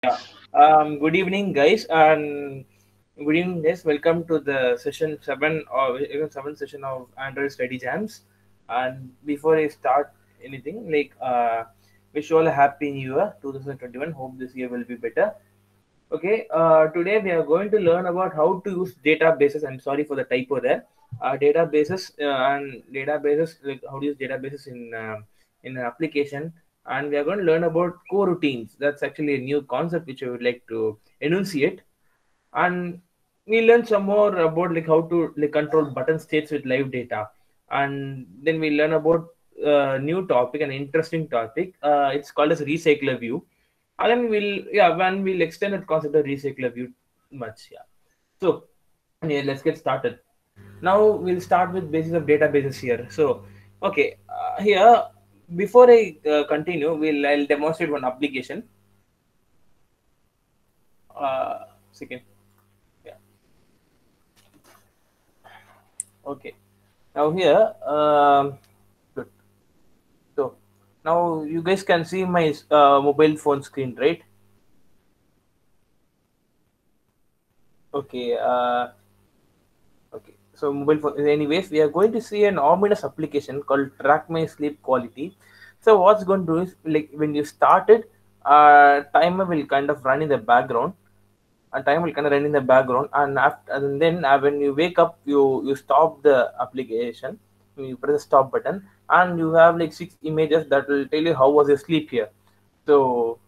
Yeah. Good evening, guys, and good evening, guys. Welcome to the session seven or even seventh session of Android Study Jams. And before I start anything, wish you all a happy New Year 2021. Hope this year will be better. Okay. Today we are going to learn about how to use databases. I'm sorry for the typo there. Databases like how to use databases in an application, and we are going to learn about coroutines. That's actually a new concept which I would like to enunciate, and we learn some more about like how to like control button states with live data, and then we learn about new topic, an interesting topic. It's called as recycler view, and then we'll extend that concept of recycler view much. Yeah. So yeah, let's get started. Now we'll start with basis of databases here. So okay, here before I continue, I'll demonstrate one application. Second. Yeah. Okay. Now here, good. So now you guys can see my mobile phone screen, right? Okay. Okay. So mobile phone. Anyways, we are going to see an ominous application called Track My Sleep Quality. So what's going to do is like when you start it, timer will kind of run in the background. A time will kind of run in the background, and after and then when you wake up, you stop the application. You press the stop button, and you have like 6 images that will tell you how was your sleep here. So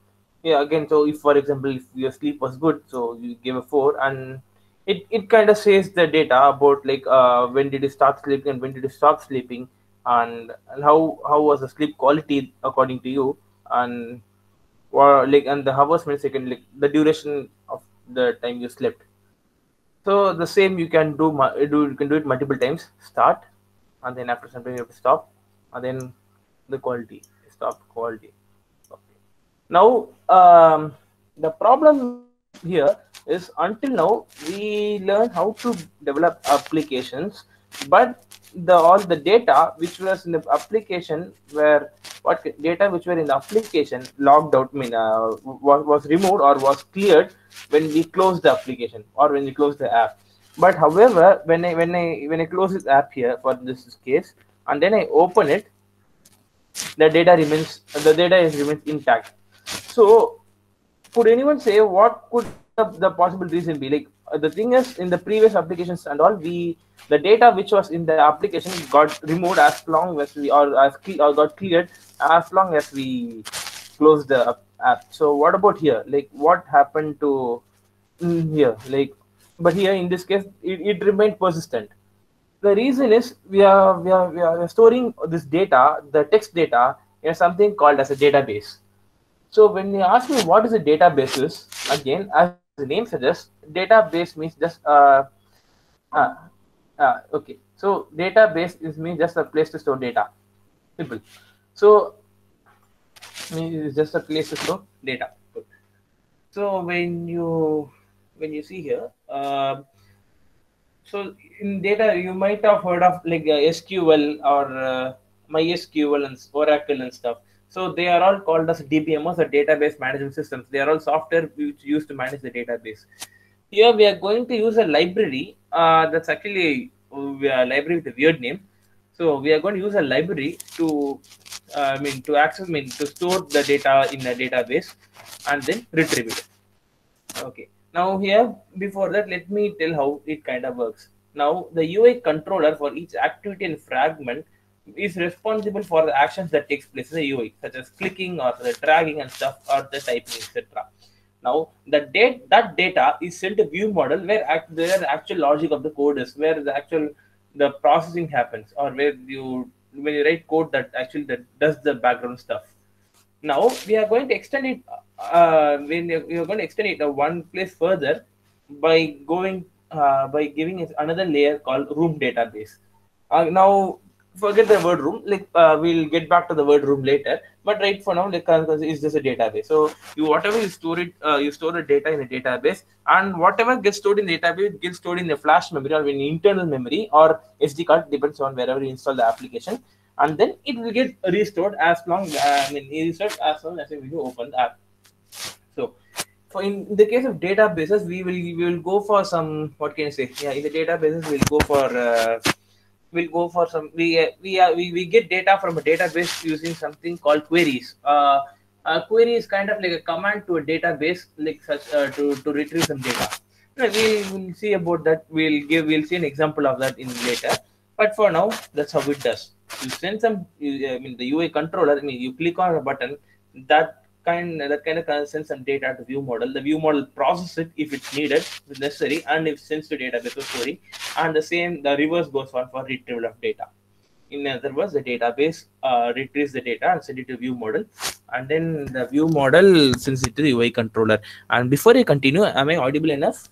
yeah, again, so if for example if your sleep was good, so you give a 4, and it kind of says the data about like when did you start sleeping and when did you stop sleeping, and how was the sleep quality according to you, and or like and the hours millisecond, like the duration of the time you slept. So the same you can you can do it multiple times. Start, and then after some time you have to stop, and then the quality, stop quality. Okay. Now the problem here is until now we learn how to develop applications, but the all the data which was in the application were what data which were in the application logged out, was removed or was cleared when we close the application or when we close the app. But however, when I close this app here for this case, and then I open it, the data is remains intact. So could anyone say what could the possible reason be? Like the thing is, in the previous applications and all, we the data which was in the application got removed as long as we or got cleared as long as we closed the app. So what about here? Like what happened to here? Like, but here in this case, it remained persistent. The reason is we are storing this data, the text data, in something called as a database. So when you ask me what is a database is, again, as the name suggests, database means just uh, okay. So database is means just a place to store data. Simple. So it's just a place to store data. Good. So when you see here, so in data you might have heard of like SQL or MySQL and Oracle and stuff. So they are all called as DBMS or database management systems. They are all software which used to manage the database. Here we are going to use a library that's actually a library with a weird name. So we are going to use a library to to store the data in a database and then retrieve it. Okay. Now here, before that, let me tell how it kind of works. Now the UI controller for each activity and fragment is responsible for the actions that takes place in the UI, such as clicking or the dragging and stuff or the typing, etc. Now that data is sent to view model where the actual logic of the code is, where the processing happens, or where you when you write code that does the background stuff. Now we are going to extend it. We are going to extend it one place further by giving it another layer called room database. Now forget the word room. We'll get back to the word room later. But right for now, it's just a database. So whatever you store it, you store the data in a database, and whatever gets stored in the database gets stored in the flash memory or in internal memory or SD card, depends on wherever you install the application, and then it will get restored as long as soon as you open the app. So for in the case of databases, we will go for some, what can I say? Yeah, in the databases we'll go for some we get data from a database using something called queries. A query is kind of like a command to a database, like such to retrieve some data. We'll see about that. We'll see an example of that in later. But for now, that's how it does. You send some. I mean, the UI controller. I mean, you click on a button. That kind of sends some data to view model. The view model processes it if it's needed, if necessary, and if sends to database or query. And the reverse goes on for retrieval of data. In other words, the database retrieves the data and send it to view model, and then the view model sends it to the UI controller. And before I continue, am I audible enough?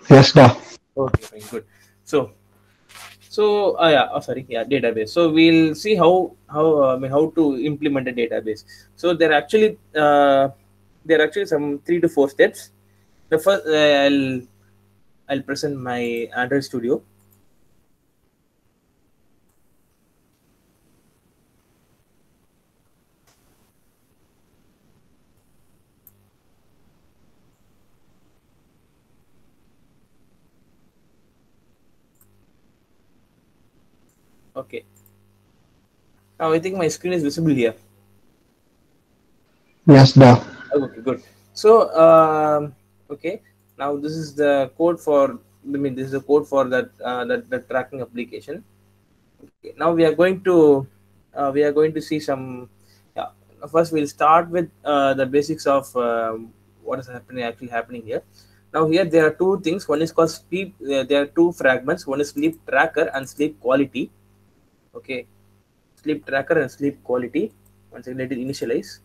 Yes, da. Okay, fine, good. So yeah, oh, sorry, yeah, database. So we'll see how to implement a database. So there are actually some 3 to 4 steps. The first, I'll present my Android Studio. Okay. Now I think my screen is visible here. Yes, da. Okay, good. So, okay. Now this is the code for. I mean, this is the code for that tracking application. Okay. Now we are going to see some. Yeah. First, we'll start with the basics of what is happening here. Now here there are two things. One is called sleep. There are two fragments. One is sleep tracker and sleep quality. Okay, sleep tracker and sleep quality. Once again, let it initialize.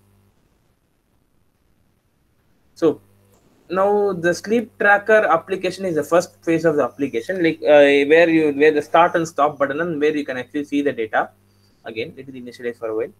So now the sleep tracker application is the first phase of the application, like where the start and stop button and where you can actually see the data. Again, let it initialize for a while.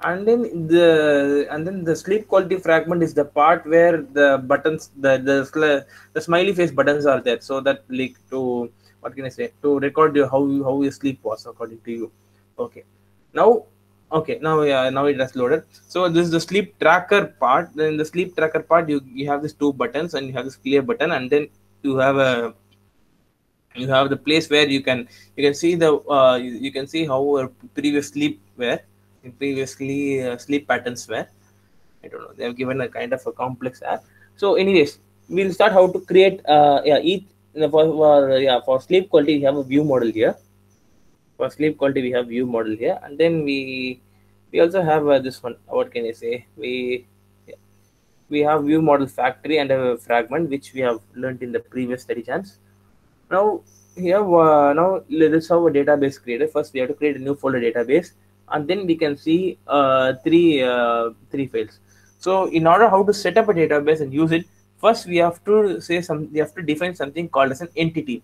And then the sleep quality fragment is the part where the buttons the smiley face buttons are there, so that like to, what can I say, to record how your sleep was according to you. Okay, now yeah, now it has loaded. So this is the sleep tracker part. Then the sleep tracker part, you have these two buttons and you have this clear button, and then you have a you have the place where you can see you can see how our previous sleep were previously sleep patterns were. I don't know, they have given a kind of a complex app. So anyways, we'll start how to create yeah each for sleep quality we have a view model here. For sleep quality we have view model here, and then we also have this one, what can I say, we have view model factory and a fragment, which we have learned in the previous study chance. Now here, now let's have a database created. First, we have to create a new folder database, and then we can see three files. So in order how to set up a database and use it, first we have to we have to define something called as an entity.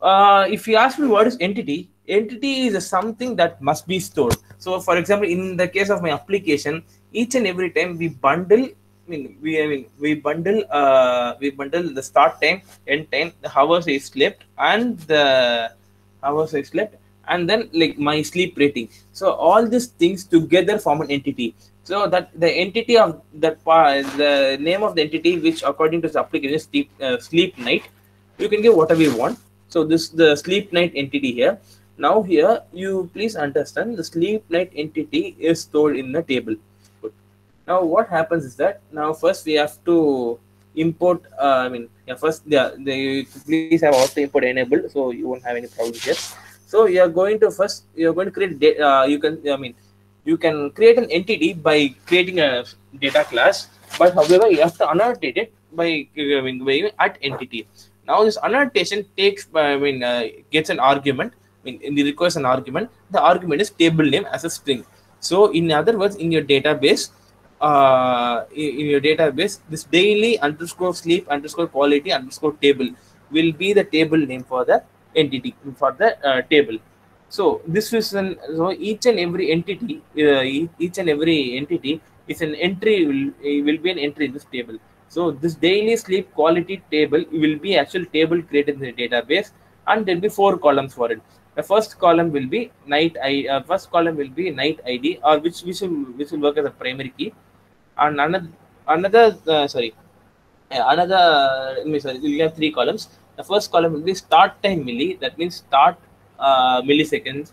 If you ask me what is entity, entity is something that must be stored. So for example, in the case of my application, each and every time we bundle, we bundle the start time, end time, the hours I slept, and the hours I slept, and then like my sleep rating. So all these things together form an entity. So that the entity of that part, the name of the entity, which according to the application is sleep night. You can give whatever you want. So this the sleep night entity here. Now here you please understand the sleep night entity is stored in the table. Good. Now what happens is that now first we have to import. First please have auto import enabled, so you won't have any problems here. So you're going to create you can create an entity by creating a data class, but however you have to annotate it by at entity. Now this annotation gets an argument. It requires an argument. The argument is table name as a string. So in other words, in your database, this daily underscore sleep underscore quality underscore table will be the table name for the entity, for the table. So this is so each and every entity is an entry will be an entry in this table. So this daily sleep quality table will be actual table created in the database, and there'll be 4 columns for it. The first column will be first column will be night ID, or which will work as a primary key, and we have 3 columns. The first column will be start time milli, that means start milliseconds.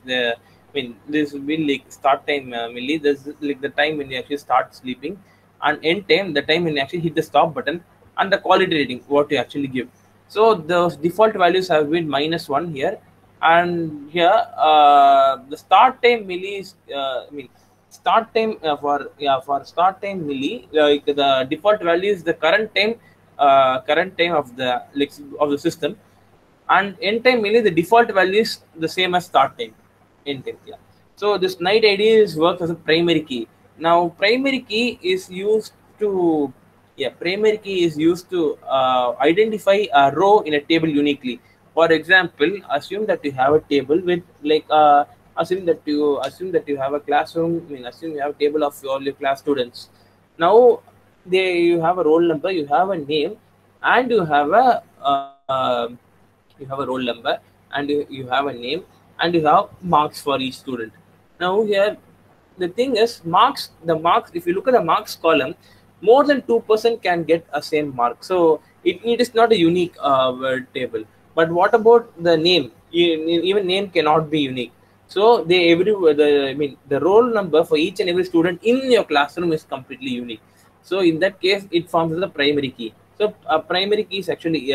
This will be like start time milli, this is like the time when you actually start sleeping, and end time, the time when you actually hit the stop button, and the quality rating, what you actually give. So the default values have been -1 here, and here the start time milli is, start time for start time milli, like the default value is the current time of the system, and end time milli, the default value is the same as start time, end time. Yeah. So this night ID is works as a primary key. Now primary key is used to identify a row in a table uniquely. For example, assume that you have a table with assume that you have a classroom. Assume you have a table of all your class students. Now you have a roll number, you have a name, and you have a roll number, and you have a name, and you have marks for each student. Now here the thing is, the marks, if you look at the marks column, more than 2% can get a same mark. So it is not a unique table. But what about the name? Even name cannot be unique. So the roll number for each and every student in your classroom is completely unique. So in that case, it forms the primary key. So a primary key is actually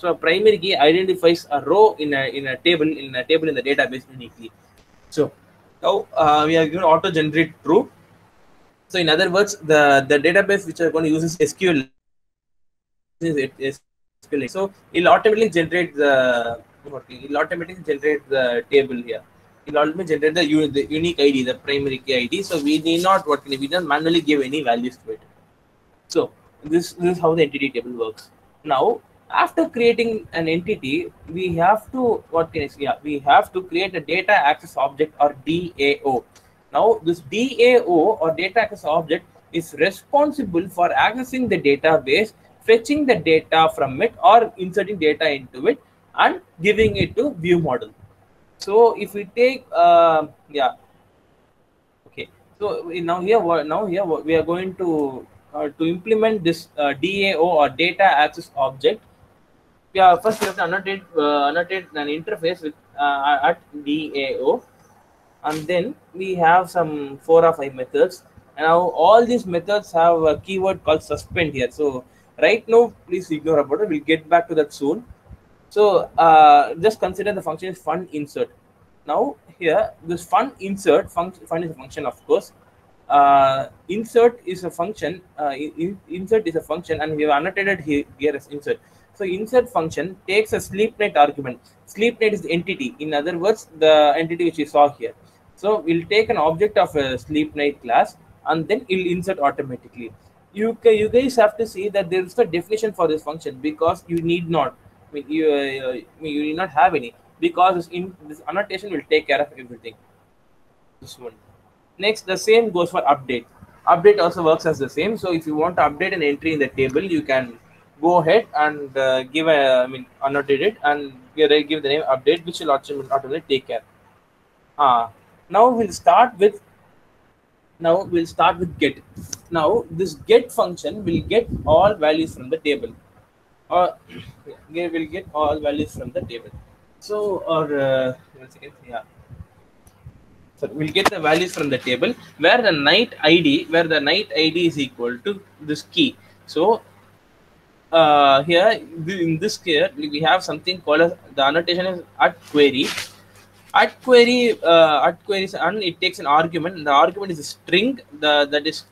so a primary key identifies a row in a table in the database uniquely. So now we are going to auto generate true. So in other words, the database which are going to use is SQL. So it'll automatically generate the table here. It'll automatically generate the unique ID, the primary key ID. So we need not we don't manually give any values to it. So this is how the entity table works. Now after creating an entity, we have to create a data access object, or DAO. Now this DAO, or data access object, is responsible for accessing the database, fetching the data from it, or inserting data into it, and giving it to view model. So if we take so now here we are going to implement this DAO, or data access object. First we have to annotate an interface with at DAO, and then we have some 4 or 5 methods. And now all these methods have a keyword called suspend here. So right now, please ignore about it. We'll get back to that soon. So just consider the function is fun insert. Now here, this fun insert function is a function, of course. Insert is a function. Insert is a function, and we have annotated here as insert. So insert function takes a sleep night argument. Sleep night is the entity. In other words, the entity which you saw here. So we'll take an object of a sleep night class, and then it'll insert automatically. You guys have to see that there is a definition for this function, because you need not. You need not have any, because this annotation will take care of everything. This one. Next, the same goes for update. Update also works as the same. So if you want to update an entry in the table, you can go ahead and annotate it and give the name update, which will automatically take care. Now we'll start with get. Now this get function will get all values from the table, or will get all values from the table. So, or 1 second, so we'll get the values from the table, where the night ID is equal to this key. So here in this here we have something called as, the annotation is @query. @query and it takes an argument. The argument is a string that is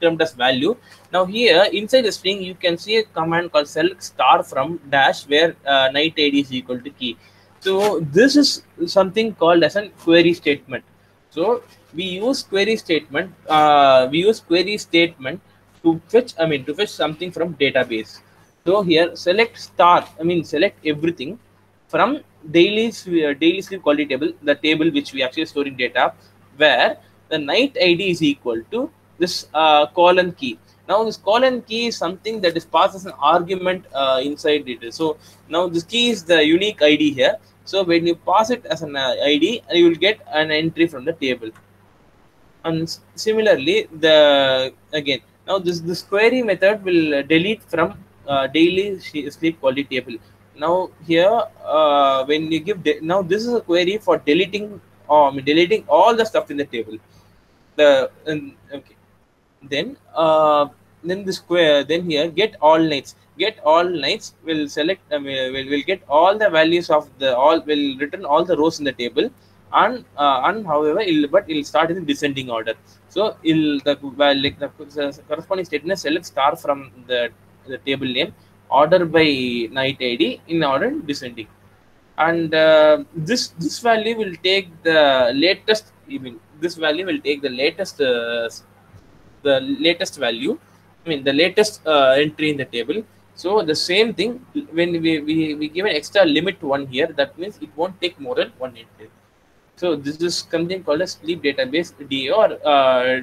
termed as value. Now here inside the string you can see a command called select star from dash, where night ID is equal to key. So this is something called as a query statement. So we use query statement. To fetch something from database. So here select star. Select everything from daily sleep quality table, the table which we actually storing data, where the night ID is equal to this colon key. Now this colon key is something that is passed as an argument inside it. So now this key is the unique ID here. So when you pass it as an ID, you will get an entry from the table. And similarly, the again now this query method will delete from daily sleep quality table. Now here when you give now this is a query for deleting deleting all the stuff in the table. The okay, then then the square, then here get all nights will select will get all the values of the all will return all the rows in the table. And however but it'll start in descending order. So it'll the like the corresponding statement select star from the table name order by night id in order descending. And this value will take the latest, even this value will take the latest value, the latest entry in the table. So the same thing, when we give an extra limit one here, that means it won't take more than one entry. So this is something called a sleep database DA, or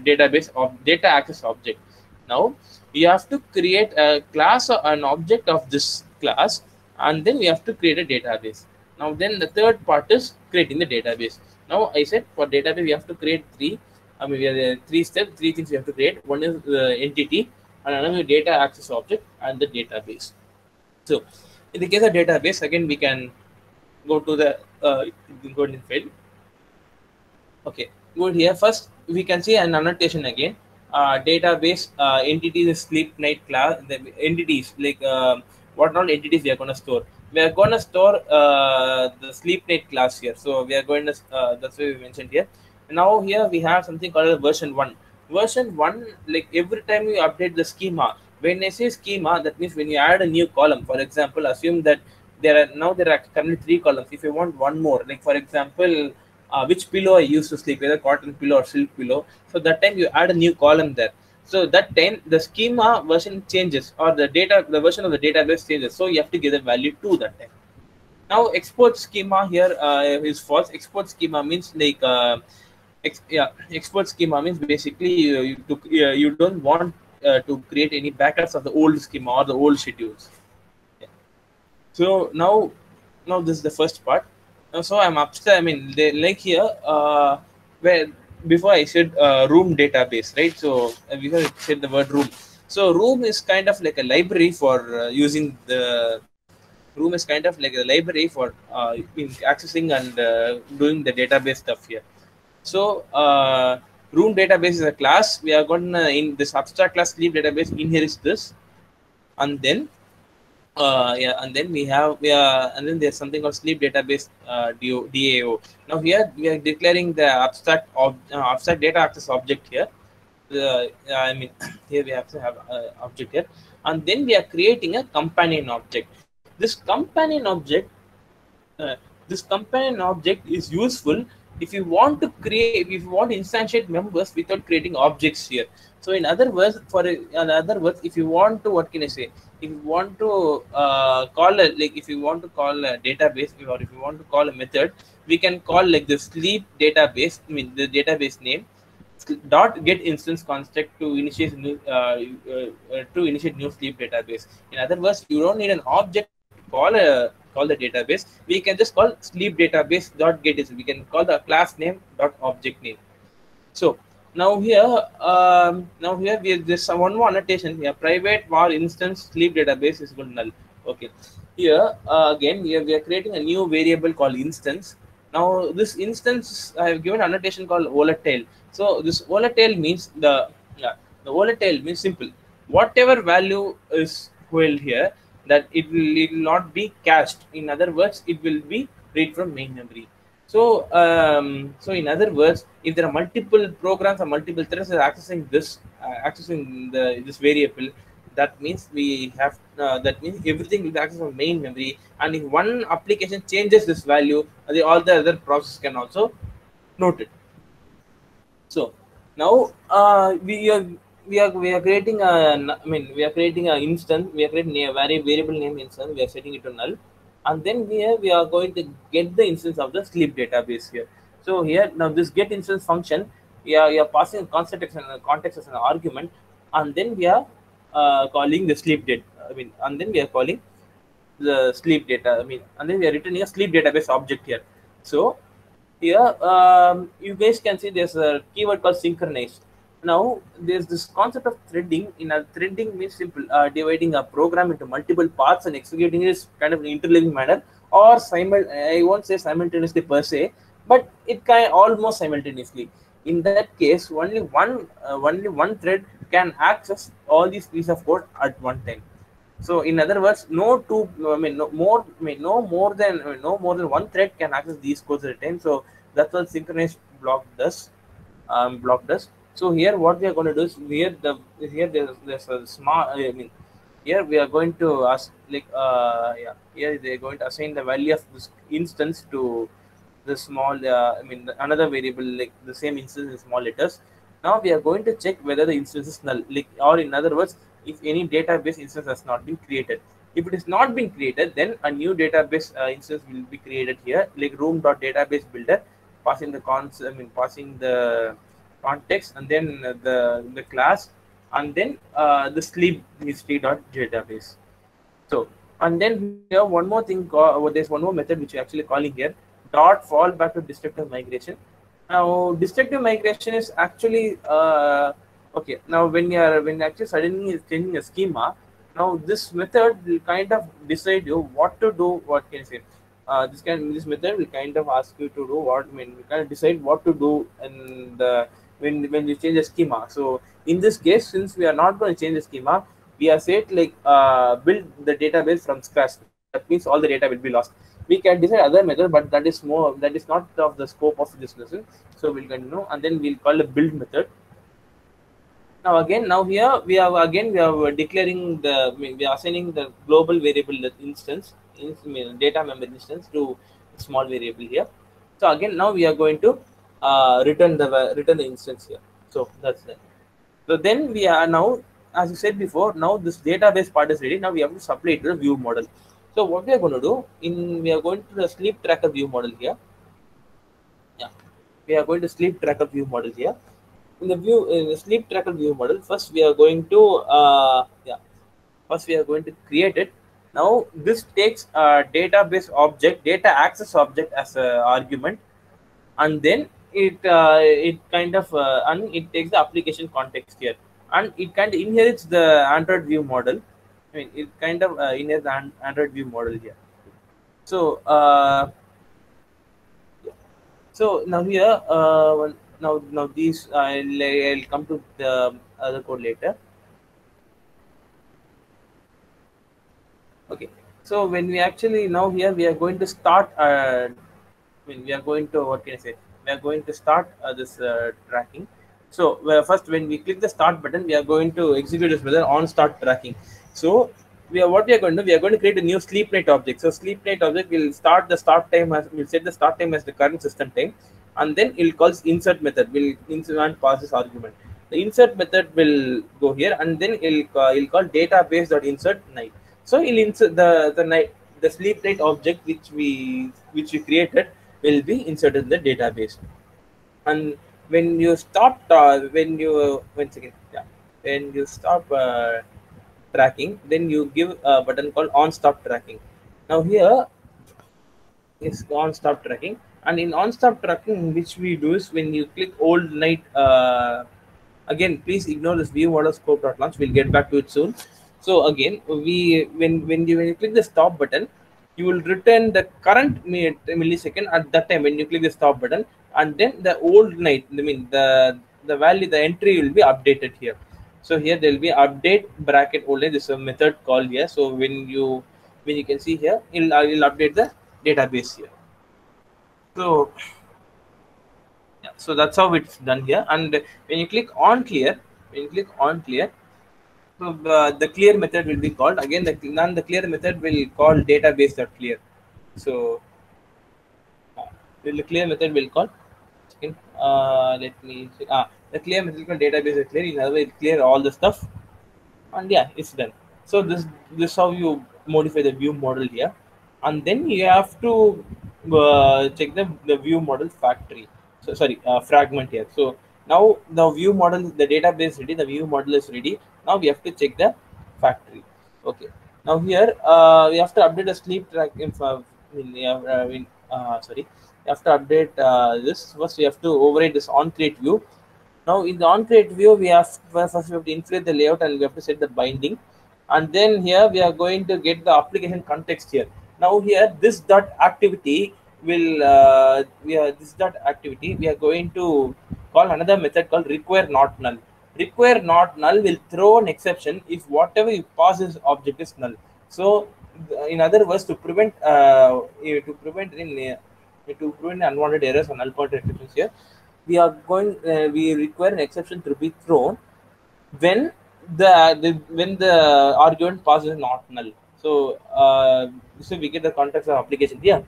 database of data access object. Now you have to create a class or an object of this class, and then we have to create a database. Now then the third part is creating the database. Now I said for database we have to create three. We have three steps, three things we have to create. One is the entity, and another data access object, and the database. So in the case of database, again we can go to the golden file. Okay, good. Here first we can see an annotation again. Database entities is sleep night class. The entities like what all entities we are going to store. We are going to store the sleep night class here. So we are going to that's what we mentioned here. Now here we have something called version 1. Version 1, like every time you update the schema. When I say schema, that means when you add a new column. For example, assume that there are currently 3 columns. If you want one more, like for example, which pillow I used to sleep, whether cotton pillow or silk pillow. So that time you add a new column there. So that time the schema version changes, or the version of the database changes. So you have to give the value to that time. Now export schema here is false. Export schema means like export schema means basically you don't want to create any backups of the old schema or the old schedules. Yeah. So now this is the first part. So I'm upstairs. They like here where before I said room database, right? So before I said the word room. So room is kind of like a library for using the room is kind of like a library for accessing and doing the database stuff here. So room database is a class. We are going to in this abstract class sleep database inherits this, and then and then and then there's something called sleep database DAO. Now here we are declaring the abstract data access object here. Here we have to have object here, and then we are creating a companion object. Uh, this companion object is useful if you want to instantiate members without creating objects here. So in other words, if you want to, what can I say? If you want to if you want to call a database, or if you want to call a method, we can call like the sleep database. The database name dot get instance construct to initiate new sleep database. In other words, you don't need an object to call the database. We can just call sleep database dot get instance. We can call the class name dot object name. So now here we have this one more annotation here. Private var instance sleep database is equal to null. Okay. Here again we are creating a new variable called instance. Now this instance I have given annotation called volatile. So this volatile means the volatile means simple. Whatever value is held here, that it will not be cached. In other words, it will be read from main memory. So so in other words, if there are multiple programs or multiple threads accessing this this variable, that means everything will be accessed from main memory. And if one application changes this value, all the other processes can also note it. So now we are creating we are creating an instance. We are creating a variable name instance. We are setting it to null, and then we are going to get the instance of the sleep database here. So here now this get instance function, you are passing context as an argument. and then we are calling the sleep date. I mean, and then we are calling the sleep data. I mean, and then we are returning a sleep database object here. So here, you guys can see there's a keyword called synchronize. Now, there's this concept of threading. In a threading means simple, dividing a program into multiple parts and executing it kind of in interleaving manner, or I won't say simultaneously per se, but it can almost simultaneously. In that case, only one thread can access all these pieces of code at one time. So in other words, no two, I mean, no more, I mean, no more than one thread can access these codes at a time. So that's what synchronized block does. Block does. So here, what we are going to do is here there's a smart. I mean, here we are going to ask like yeah, here they are going to assign the value of this instance to the small. I mean, another variable like the same instance in small letters. Now we are going to check whether the instance is null, like, or in other words, if any database instance has not been created. If it is not been created, then a new database instance will be created here, like room.database builder, passing the passing the context, and then the class, and then the sleep history.database. So, and then we have one more thing. There's one more method which we're actually calling here dot fallback to destructive migration. Now, destructive migration is actually okay. Now, when actually suddenly changing a schema, now this method will kind of decide you what to do. What can you say? This method will kind of ask you to do what. I mean, we kind of decide what to do in the when you change the schema. So in this case, since we are not going to change the schema, we are said like build the database from scratch. That means all the data will be lost. We can decide other method, but that is not of the scope of this lesson. So we'll continue, and then we'll call a build method. Now here we are declaring we are assigning the global variable instance data member instance to small variable here. So again, now we are going to return the instance here. So that's it. So then we are now, as you said before, now this database part is ready. Now we have to supply it to the view model. So what we are going to do we are going to the sleep tracker view model here. Yeah, we are going to sleep tracker view model here. In the sleep tracker view model, first we are going to create it. Now this takes a database object, data access object as a argument, and then it kind of and it takes the application context here, and it kind of inherits the Android view model. I mean, it kind of inherits the Android view model here. So so now here now these I'll come to the other code later. Okay, so when we actually now here we are going to start we are going to, what can I say, we are going to start this tracking. So first, when we click the start button, we are going to execute this method on start tracking. So what we are going to do, we are going to create a new sleep night object. So sleep night object will start the start time as will set the start time as the current system time, and then it will call insert method, will insert and pass this argument. The insert method will go here, and then it'll call database.insert night. So it'll insert the sleep night object which we created will be inserted in the database. And when you stop when you once again yeah when you stop tracking, then you give a button called on stop tracking. Now here is on stop tracking, and in on stop tracking, which we do is when you click old night again, please ignore this view model scope.launch. We'll get back to it soon. So again, when you click the stop button, you will return the current millisecond at that time when you click the stop button, and then the old night, I mean the value, the entry will be updated here. So here there will be update bracket old night. This is a method called here. So when you can see here, it'll update the database here. So yeah, so that's how it's done here. And when you click on clear, so the clear method will be called again. The clear method will call database.clear. So the clear method will call. Let me see. The clear method will call database.clear. In other way, it clear all the stuff, and yeah, it's done. So this how you modify the view model here, and then you have to check the view model factory. So sorry, fragment here. So Now the view model, the database ready, the view model is ready. Now we have to check the factory. Okay. Now here we have to update the sleep track info. Sorry, we have to update this. First, we have to override this on create view. Now in the on create view, we have first we have to inflate the layout and we have to set the binding, and then here we are going to get the application context here. Now here this dot activity will this dot activity we are going to call another method called require not null. Require not null will throw an exception if whatever you pass this object is null. So in other words, to prevent to prevent unwanted errors or null pointer exceptions here, we require an exception to be thrown when when the argument passes not null. So we get the context of application here,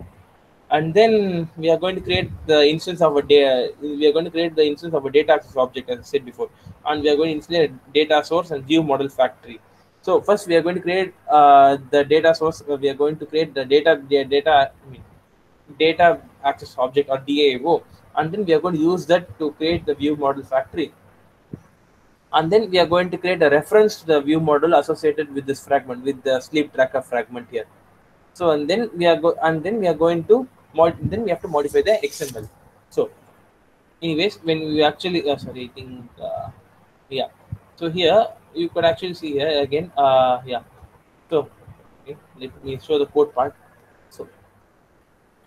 and then we are going to create the instance of a data. We are going to create the instance of a data access object, as I said before, and we are going to install a data source and view model factory. So first we are going to create the data source. We are going to create the data access object or DAO, and then we are going to use that to create the view model factory, and then we are going to create a reference to the view model associated with this fragment, with the sleep tracker fragment here. So and then we are going to then we have to modify the XML. So anyways, when we actually sorry, I think yeah. So here you could actually see here again yeah. So okay, let me show the code part. So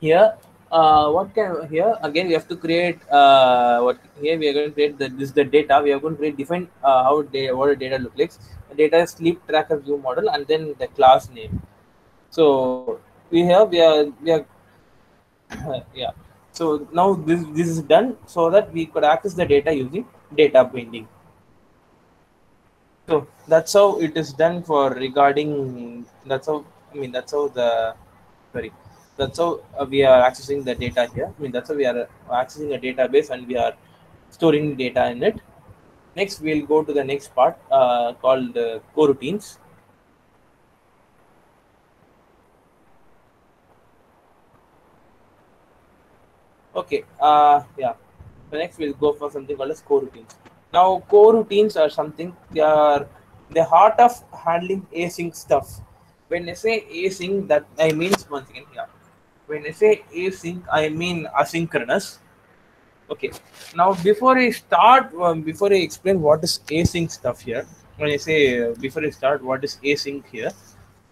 here what can here again we have to create what here we are going to create the data. We are going to create define what the data look like. The data is sleep tracker view model, and then the class name. So we are yeah. So now this is done so that we could access the data using data binding. So that's how it is done for regarding. That's how that's how the sorry. That's how we are accessing the data here. That's how we are accessing a database and we are storing data in it. Next, we'll go to the next part called coroutines. Okay. Yeah. So next, we'll go for something called as coroutines. Now, coroutines are something they are the heart of handling async stuff. When I say async, that I means once again here. When I say async, I mean asynchronous. Okay. Now, before I explain what is async stuff here, when I say before I start what is async here,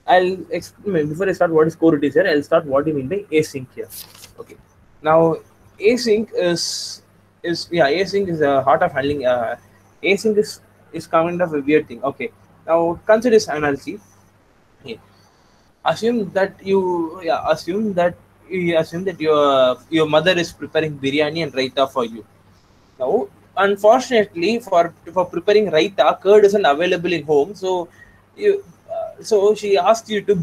I'll explain before I start what is coroutines here. I'll start what you mean by async here. Okay. Now, async async is the heart of handling. Async is kind of a weird thing. Okay. Now, consider this analogy. Yeah. Assume that your mother is preparing biryani and raita for you. Now, unfortunately, for preparing raita, curd isn't available in home, so she asked you to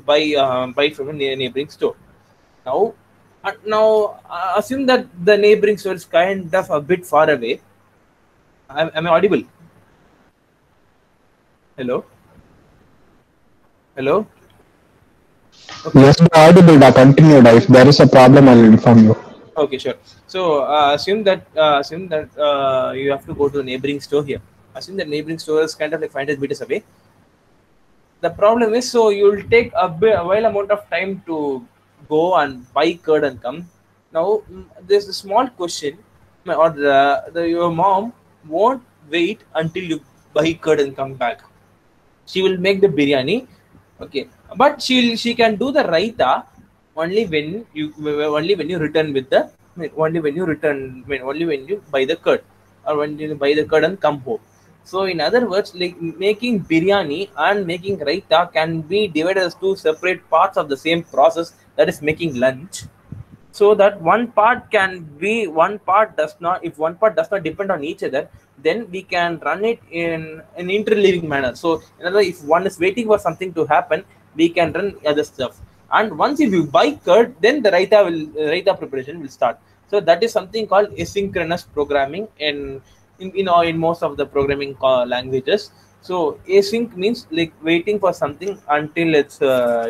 buy from a neighboring store. Now assume that the neighboring store is kind of a bit far away. Am I audible? Hello. Hello. Okay. Yes, audible. Continue. If there is a problem, I'll inform you. Okay, sure. So assume that you have to go to a neighboring store here. Assume that neighboring store is kind of like 500 meters away. The problem is, so you'll take a while amount of time to go and buy curd and come. Now there's a small question, or your mom won't wait until you buy curd and come back. She will make the biryani, okay, but she can do the raita only when you return with the only when you buy the curd, or when you buy the curd and come home. So in other words, like making biryani and making raita can be divided as two separate parts of the same process, that is making lunch. So that one part does not, if one part does not depend on each other, then we can run it in an interleaving manner. So in other words, if one is waiting for something to happen, we can run other stuff. And once if you buy curd, then the raita preparation will start. So that is something called asynchronous programming in most of the programming languages. So async means like waiting for something until it's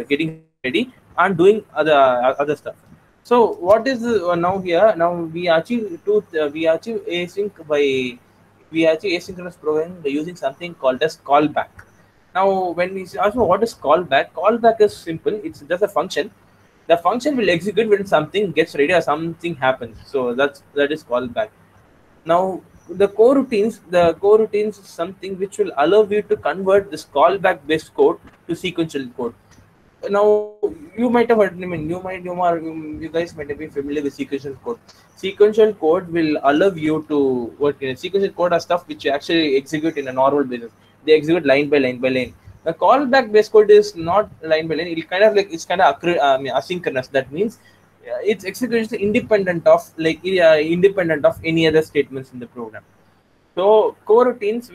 getting ready and doing other stuff. So what is now here? Now we achieve async by we achieve asynchronous programming by using something called as callback. Now, when we ask what is callback, callback is simple. It's just a function. The function will execute when something gets ready or something happens. So that is callback. Now, the core routines is something which will allow you to convert this callback based code to sequential code. Now you might have heard, I mean, you guys might have been familiar with sequential code. Sequential code will allow you to work in sequential code are stuff which you actually execute in a normal basis. They execute line by line by line. The callback based code is not line by line. It's kind of asynchronous. That means it's execution independent of independent of any other statements in the program. So coroutines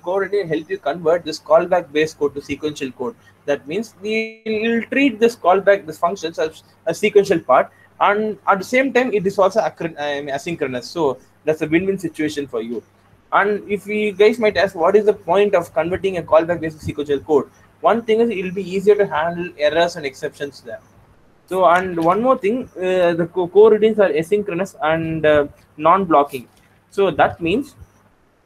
coroutine help you convert this callback based code to sequential code. That means we'll treat this functions as a sequential part, and at the same time it is also asynchronous. So that's a win-win situation for you. And if we guys might ask, what is the point of converting a callback based sequential code? One thing is it will be easier to handle errors and exceptions there. So, and one more thing, the coroutines are asynchronous and non-blocking. So that means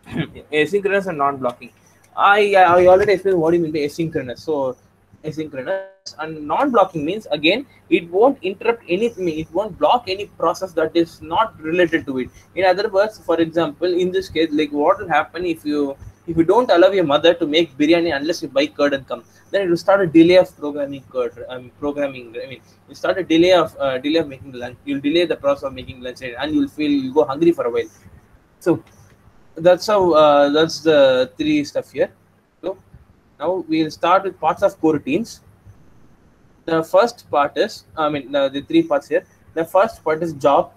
asynchronous and non-blocking. I already explained what do you mean by asynchronous. So asynchronous and non-blocking means, again, it won't interrupt anything. It won't block any process that is not related to it. In other words, for example, in this case, like what will happen if you don't allow your mother to make biryani unless you buy curd and come, then it will start a delay of programming curd. Programming. I mean, you start a delay of making lunch. You'll delay the process of making lunch, and you'll go hungry for a while. So that's the three stuff here. So now we'll start with parts of coroutines. The first part is, the three parts here. The first part is job.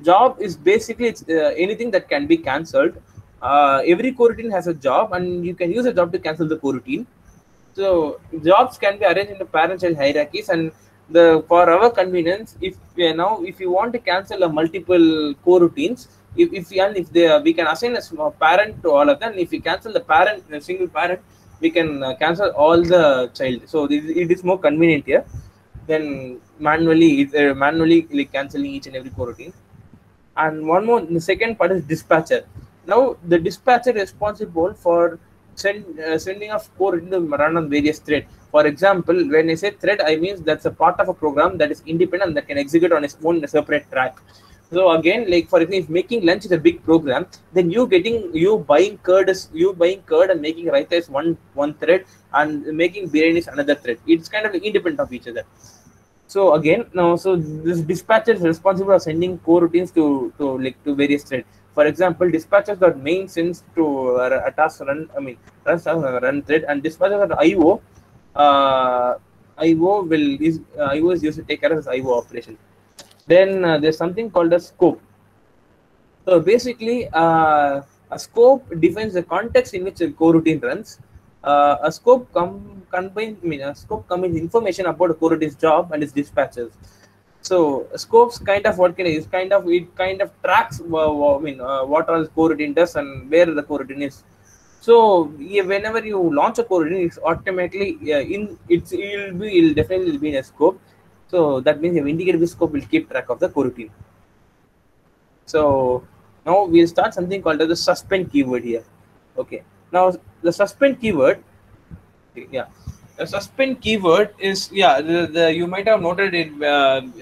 Job is basically anything that can be cancelled. Every coroutine has a job, and you can use a job to cancel the coroutine. So jobs can be arranged into parent-child hierarchies, and for our convenience, if you want to cancel a multiple coroutines, we can assign a small parent to all of them. If we cancel the parent, a single parent, we can cancel all the child. So it is more convenient here than manually like canceling each and every coroutine. And one more, the second part is dispatcher. Now the dispatcher is responsible for sending of code into run on various thread. For example, when I say thread, I mean that's a part of a program that is independent, that can execute on its own separate track. So again, like for example, if making lunch is a big program, then you buying curd and making raita is one thread, and making biryani is another thread. It's kind of independent of each other. So again, now so this dispatcher is responsible for sending coroutines to various threads. For example, dispatchers.main sends to a task run. Runs a run thread, and dispatchers.io IO is used to take care of this IO operation. Then there's something called a scope. So basically, a scope defines the context in which a coroutine runs. A scope combines information about a coroutine's job and its dispatches. So scopes kind of tracks what all the coroutine does and where the coroutine is. So whenever you launch a coroutine, it's automatically it'll definitely be in a scope. So that means your integrated scope will keep track of the coroutine. So now we'll start something called as the suspend keyword here. Okay. Now the suspend keyword, the suspend keyword is you might have noted it.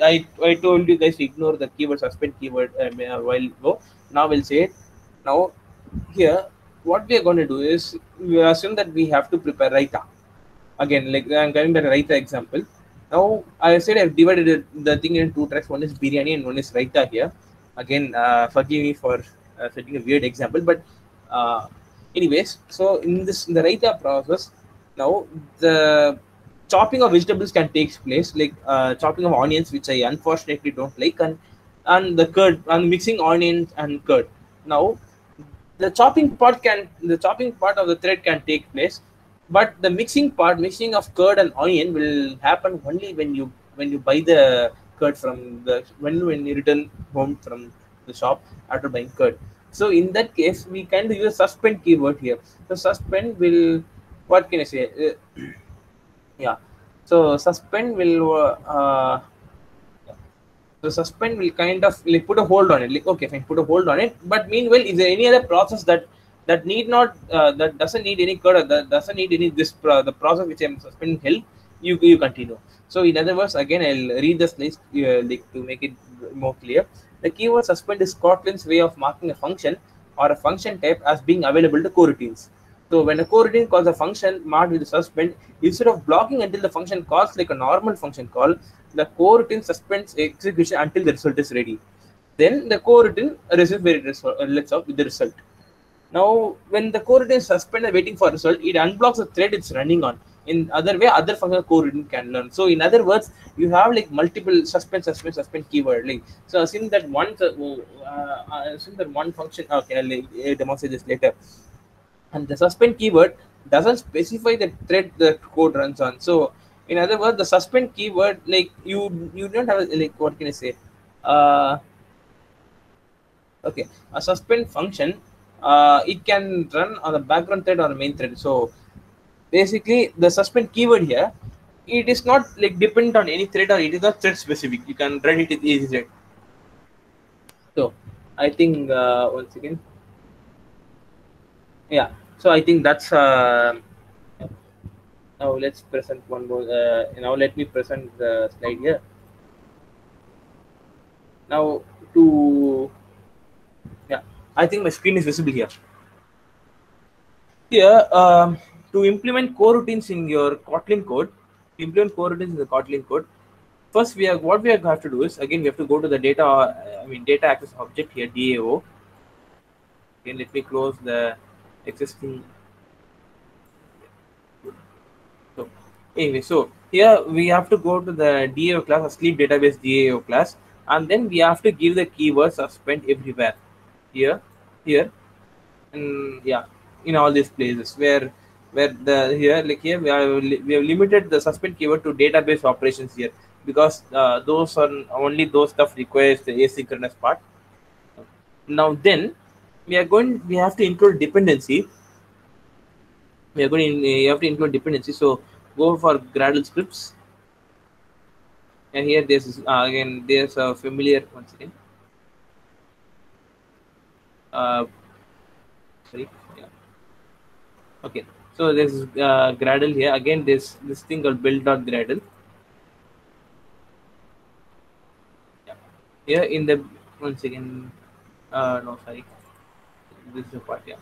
I told you guys to ignore the keyword suspend keyword a while ago. Now we'll say it. Now here, what we are going to do is we assume that we have to prepare raita. Again, like I'm going to the raita example. Now I said I've divided the thing into two tracks. One is biryani and one is raita here. Again, forgive me for setting a weird example, but anyways, so in the raita process, now the chopping of vegetables can take place, like chopping of onions, which I unfortunately don't like, and the curd, and mixing onions and curd. Now the chopping part of the thread can take place, but the mixing of curd and onion will happen only when you buy the curd from when you return home from the shop after buying curd. So in that case, we can use a suspend keyword here. So suspend will, what can I say? So suspend will the suspend will kind of like put a hold on it. Like, okay, fine, put a hold on it. But meanwhile, is there any other process that need not that doesn't need any code, or that doesn't need any the process which I'm suspending held, you continue. So in other words, again, I'll read this list like to make it more clear. The keyword suspend is Kotlin's way of marking a function or a function type as being available to coroutines. So when a coroutine calls a function marked with suspend, instead of blocking until the function calls like a normal function call, the coroutine suspends execution until the result is ready. Then the coroutine receives lets out with the result. Now, when the coroutine is suspended waiting for result, it unblocks the thread it's running on. In other way, other function coroutine can learn. So, in other words, you have like multiple suspend keyword. Like, so assume that one function. Okay, I'll demonstrate this later. And the suspend keyword doesn't specify the thread the code runs on. So, in other words, the suspend keyword, like you don't have like, what can I say? Uh, okay, a suspend function, it can run on the background thread or the main thread. So basically the suspend keyword here, it is not like dependent on any thread, or it is not thread specific. You can run it with easy thread. So I think once again, yeah, so I think that's now let's present one more now let me present the slide here now. To Yeah, I think my screen is visible here. Here, to implement coroutines in your Kotlin code, first what we have to do is, again, we have to go to the data. Data access object here, DAO. Again, let me close the existing. So anyway, so here we have to go to the DAO class, or sleep database DAO class, and then we have to give the keyword suspend everywhere. Here, and yeah, in all these places where the here like here we have limited the suspend keyword to database operations here, because those are only those stuff requires the asynchronous part. Now then we have to include dependency. You have to include dependency. So go for Gradle scripts, and here again there's a familiar once again. Sorry, yeah. Okay, so there's Gradle here. Again, this thing called build.gradle. Yeah. Here in the once again, no, sorry, this is the part. Yeah.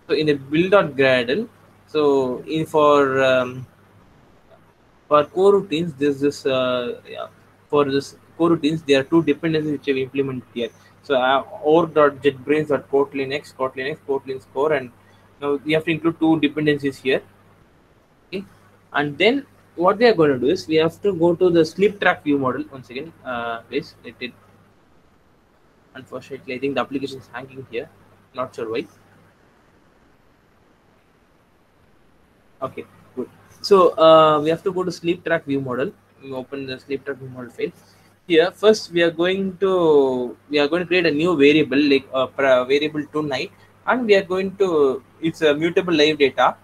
So in the build.gradle, so in for coroutines, yeah, for this coroutines, there are two dependencies which have implemented here. So org.jetbrains.kotlinx, Kotlin score, and now we have to include two dependencies here. Okay, and then what we are going to do is we have to go to the sleep track view model once again. Please, unfortunately, I think the application is hanging here. Not sure why. Okay, good. So we have to go to sleep track view model. We open the sleep track view model file. Here, first we are going to create a new variable, like variable tonight, and we are going to it's a mutable live data.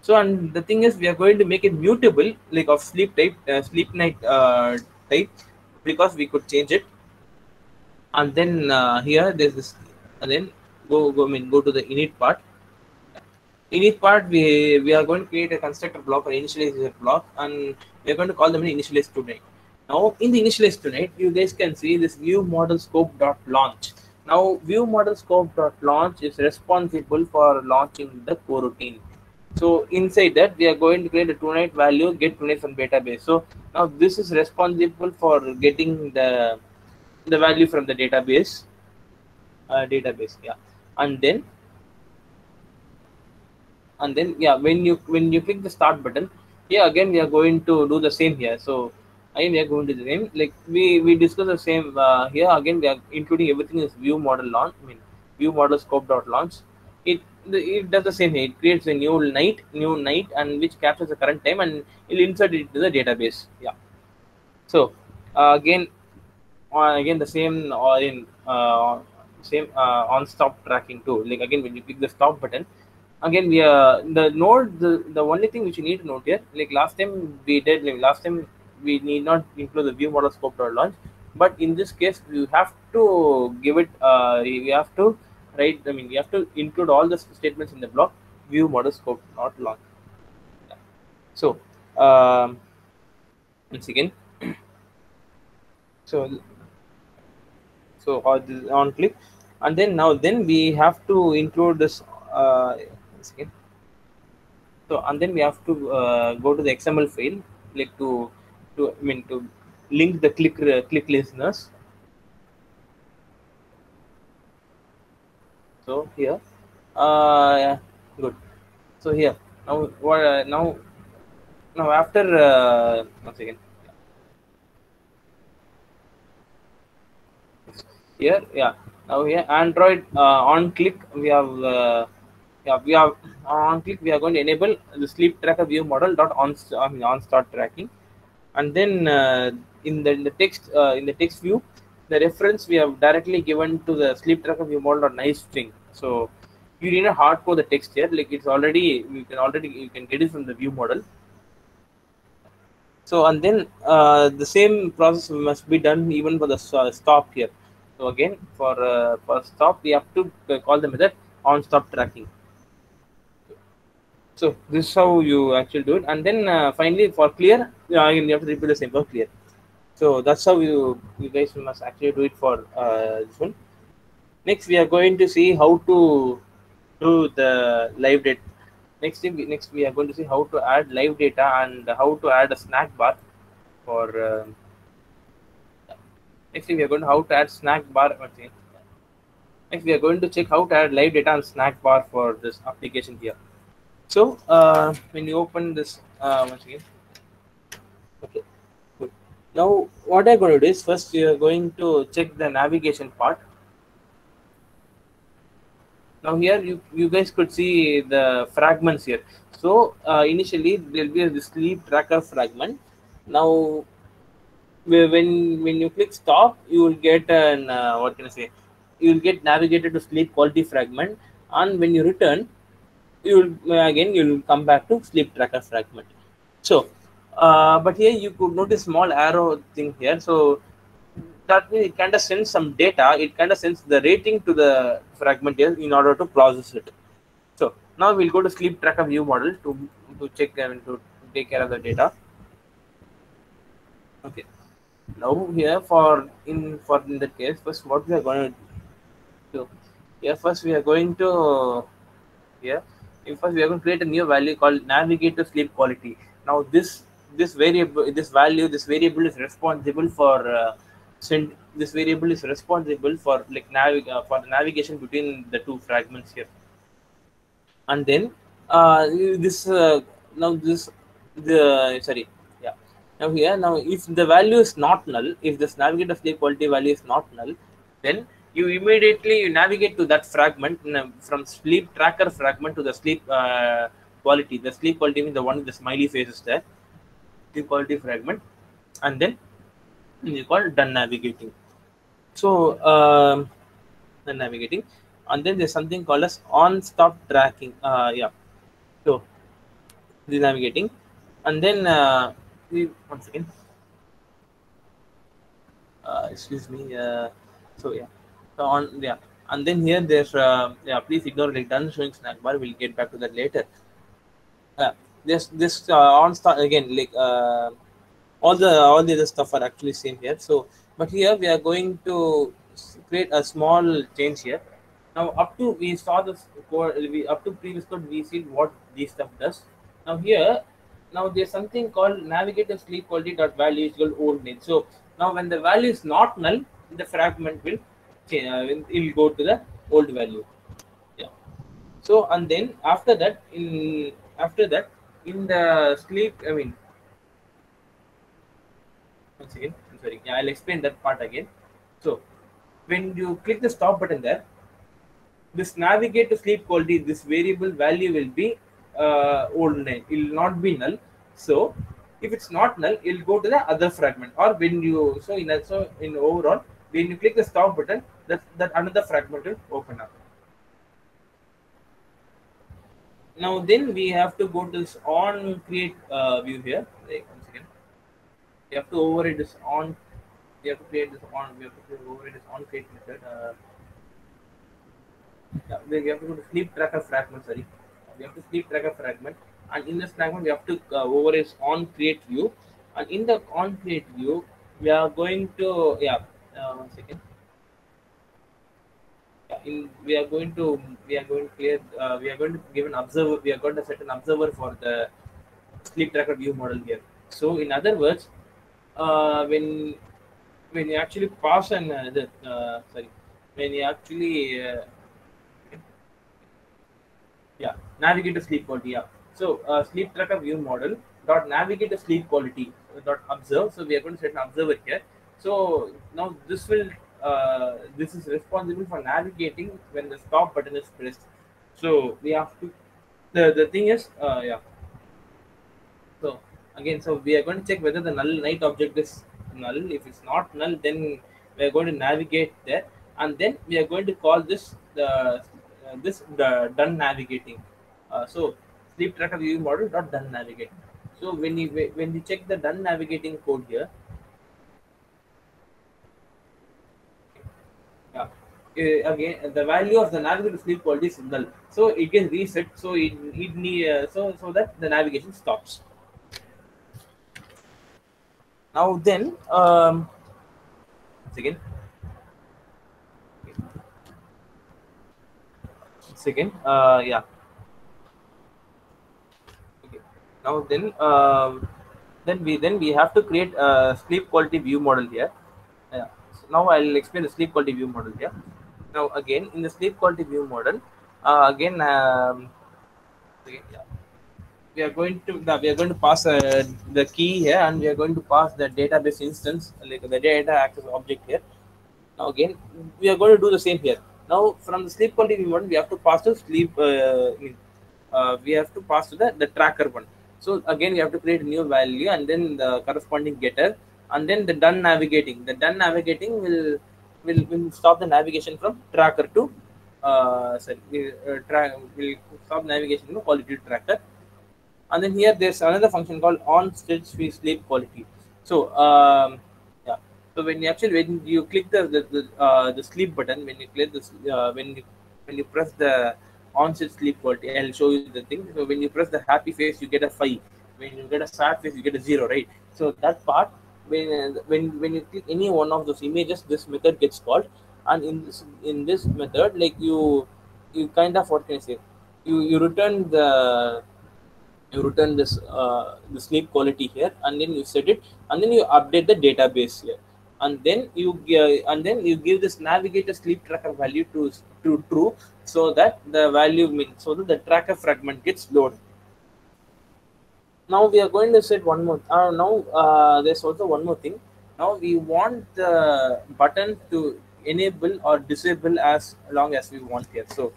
So, and the thing is, we are going to make it mutable, like of sleep type, sleep night type, because we could change it. And then here there's this, and then go to the init part. Init part, we are going to create a constructor block or initializer block, and we are going to call them initialize tonight. Now, in the initialize tonight, you guys can see this view model scope dot launch. Now, view model scope dot launch is responsible for launching the coroutine. So inside that, we are going to create a tonight value, get tonight from database. So now this is responsible for getting the value from the database. Yeah, and then yeah, when you click the start button, here again we are going to do the same here. So again we are going to do the same, like we discuss the same here. Again we are including everything is view model launch. View model scope dot launch. It does the same thing. It creates a new night, and which captures the current time, and it'll insert it into the database. Yeah. So again the same on stop tracking too. Like again when you click the stop button, again we the only thing which you need to note here, like last time we need not include the view model scope dot launch. But in this case, you have to give it. You have to write. I mean, you have to include all the statements in the block. View model scope, not long. So, once again, so on click, and then now then we have to include this. Once again, so and then we have to go to the XML file, like to link the click listeners. So here, yeah, good. So here now what now after once again here, yeah, now here Android on click we have yeah, we have on click we are going to enable the sleep tracker view model dot on start tracking. And then in the text view, the reference we have directly given to the sleep tracker view model or nice string. So you need a hardcode the text here, like it's already you can get it from the view model. So and then the same process must be done even for the stop here. So again for stop we have to call the method on stop tracking. So this is how you actually do it. And then finally for clear, you have to repeat the same for clear. So that's how you guys must actually do it for this one. Next, we are going to see how to do the live data. Next we are going to see how to add live data and how to add a snack bar for. Next, we are going to how to add snack bar. Okay. Next, we are going to check how to add live data and snack bar for this application here. So when you open this once again, okay, good. Now what I'm going to do is first we are going to check the navigation part. Now here you guys could see the fragments here. So initially there will be the sleep tracker fragment. Now when you click stop, you will get an what can I say, you will get navigated to sleep quality fragment. And when you return, you will again you will come back to sleep tracker fragment. So but here you could notice small arrow thing here. So that means it kind of sends some data. It kind of sends the rating to the fragment here in order to process it. So now we'll go to sleep tracker view model to check and to take care of the data. Okay. Now here in that case, first what we are going to do here, first we are going to here. First we are going to create a new value called navigate to sleep quality. Now this variable is responsible for this variable is responsible for for the navigation between the two fragments here. And then this now this the sorry yeah now here, now if the value is not null, if this navigate of sleep quality value is not null, then you immediately you navigate to that fragment from sleep tracker fragment to the sleep quality. The sleep quality means the one with the smiley faces there, sleep quality fragment. And then you call done navigating. So done navigating. And then there's something called as on stop tracking. Yeah, so the navigating. And then once again excuse me so yeah, so on yeah. And then here there's yeah, please ignore like done showing snack bar, we'll get back to that later. This on start again, like all the other stuff are actually same here. So but here we are going to create a small change here. Now up to we saw this code, we up to previous code we see what this stuff does. Now here, now there's something called navigator sleep quality dot value is equal old name. So now when the value is not null, the fragment will change, it will go to the old value. Yeah. So and then after that in the sleep, I mean once again, I'm sorry, yeah, I'll explain that part again. So when you click the stop button there, this navigate to sleep quality, this variable value will be old name. It will not be null. So if it's not null, it'll go to the other fragment. Or when you so in overall, when you click the stop button, that another fragment will open up. Now then we have to go to this on create view here. Like once again, you have to override this on. we have to create this on. We have to override this on create method. Yeah, we have to go to sleep tracker fragment. Sorry, we have to sleep tracker fragment, and in this fragment we have to override on create view, and in the on create view we are going to one second. Yeah, we are going to clear we are going to give an observer. We are going to set an observer for the sleep tracker view model here. So in other words, when you actually pass an sorry, when you actually navigate to sleep quality. Yeah, so sleep tracker view model dot navigate to sleep quality dot observe. So we are going to set an observer here. So now this is responsible for navigating when the stop button is pressed. So we have to the thing is so again, so we are going to check whether the null night object is null. If it's not null, then we are going to navigate there, and then we are going to call this the done navigating. So sleep tracker view model dot done navigating. So when you check the done navigating code here, yeah, again the value of the navigation sleep quality is null, so it gets reset. So it need so that the navigation stops. Now then, second, yeah. Okay. Now then we have to create a sleep quality view model here. Yeah. So now I'll explain the sleep quality view model here. Now again in the sleep quality view model, again again, yeah, we are going to pass the key here, and we are going to pass the database instance, like the data access object here. Now again, we are going to do the same here. Now from the sleep quality one, we have to pass to sleep. We have to pass to the tracker one. So again, we have to create a new value and then the corresponding getter, and then the done navigating. The done navigating will stop the navigation from tracker to will stop navigation to quality tracker. And then here there's another function called on state sleep quality. So yeah, so when you click the sleep button, when you click this when you press the on state sleep quality, I'll show you the thing. So when you press the happy face you get a 5, when you get a sad face you get a 0, right? So that part, when you click any one of those images, this method gets called. And in this method, like you kind of, what can I say, you return this the sleep quality here, and then you set it, and then you update the database here, and then you give this navigator sleep tracker value to true, so that the value means so that the tracker fragment gets loaded. Now we are going to set one more now there's also one more thing. Now we want the button to enable or disable as long as we want here. So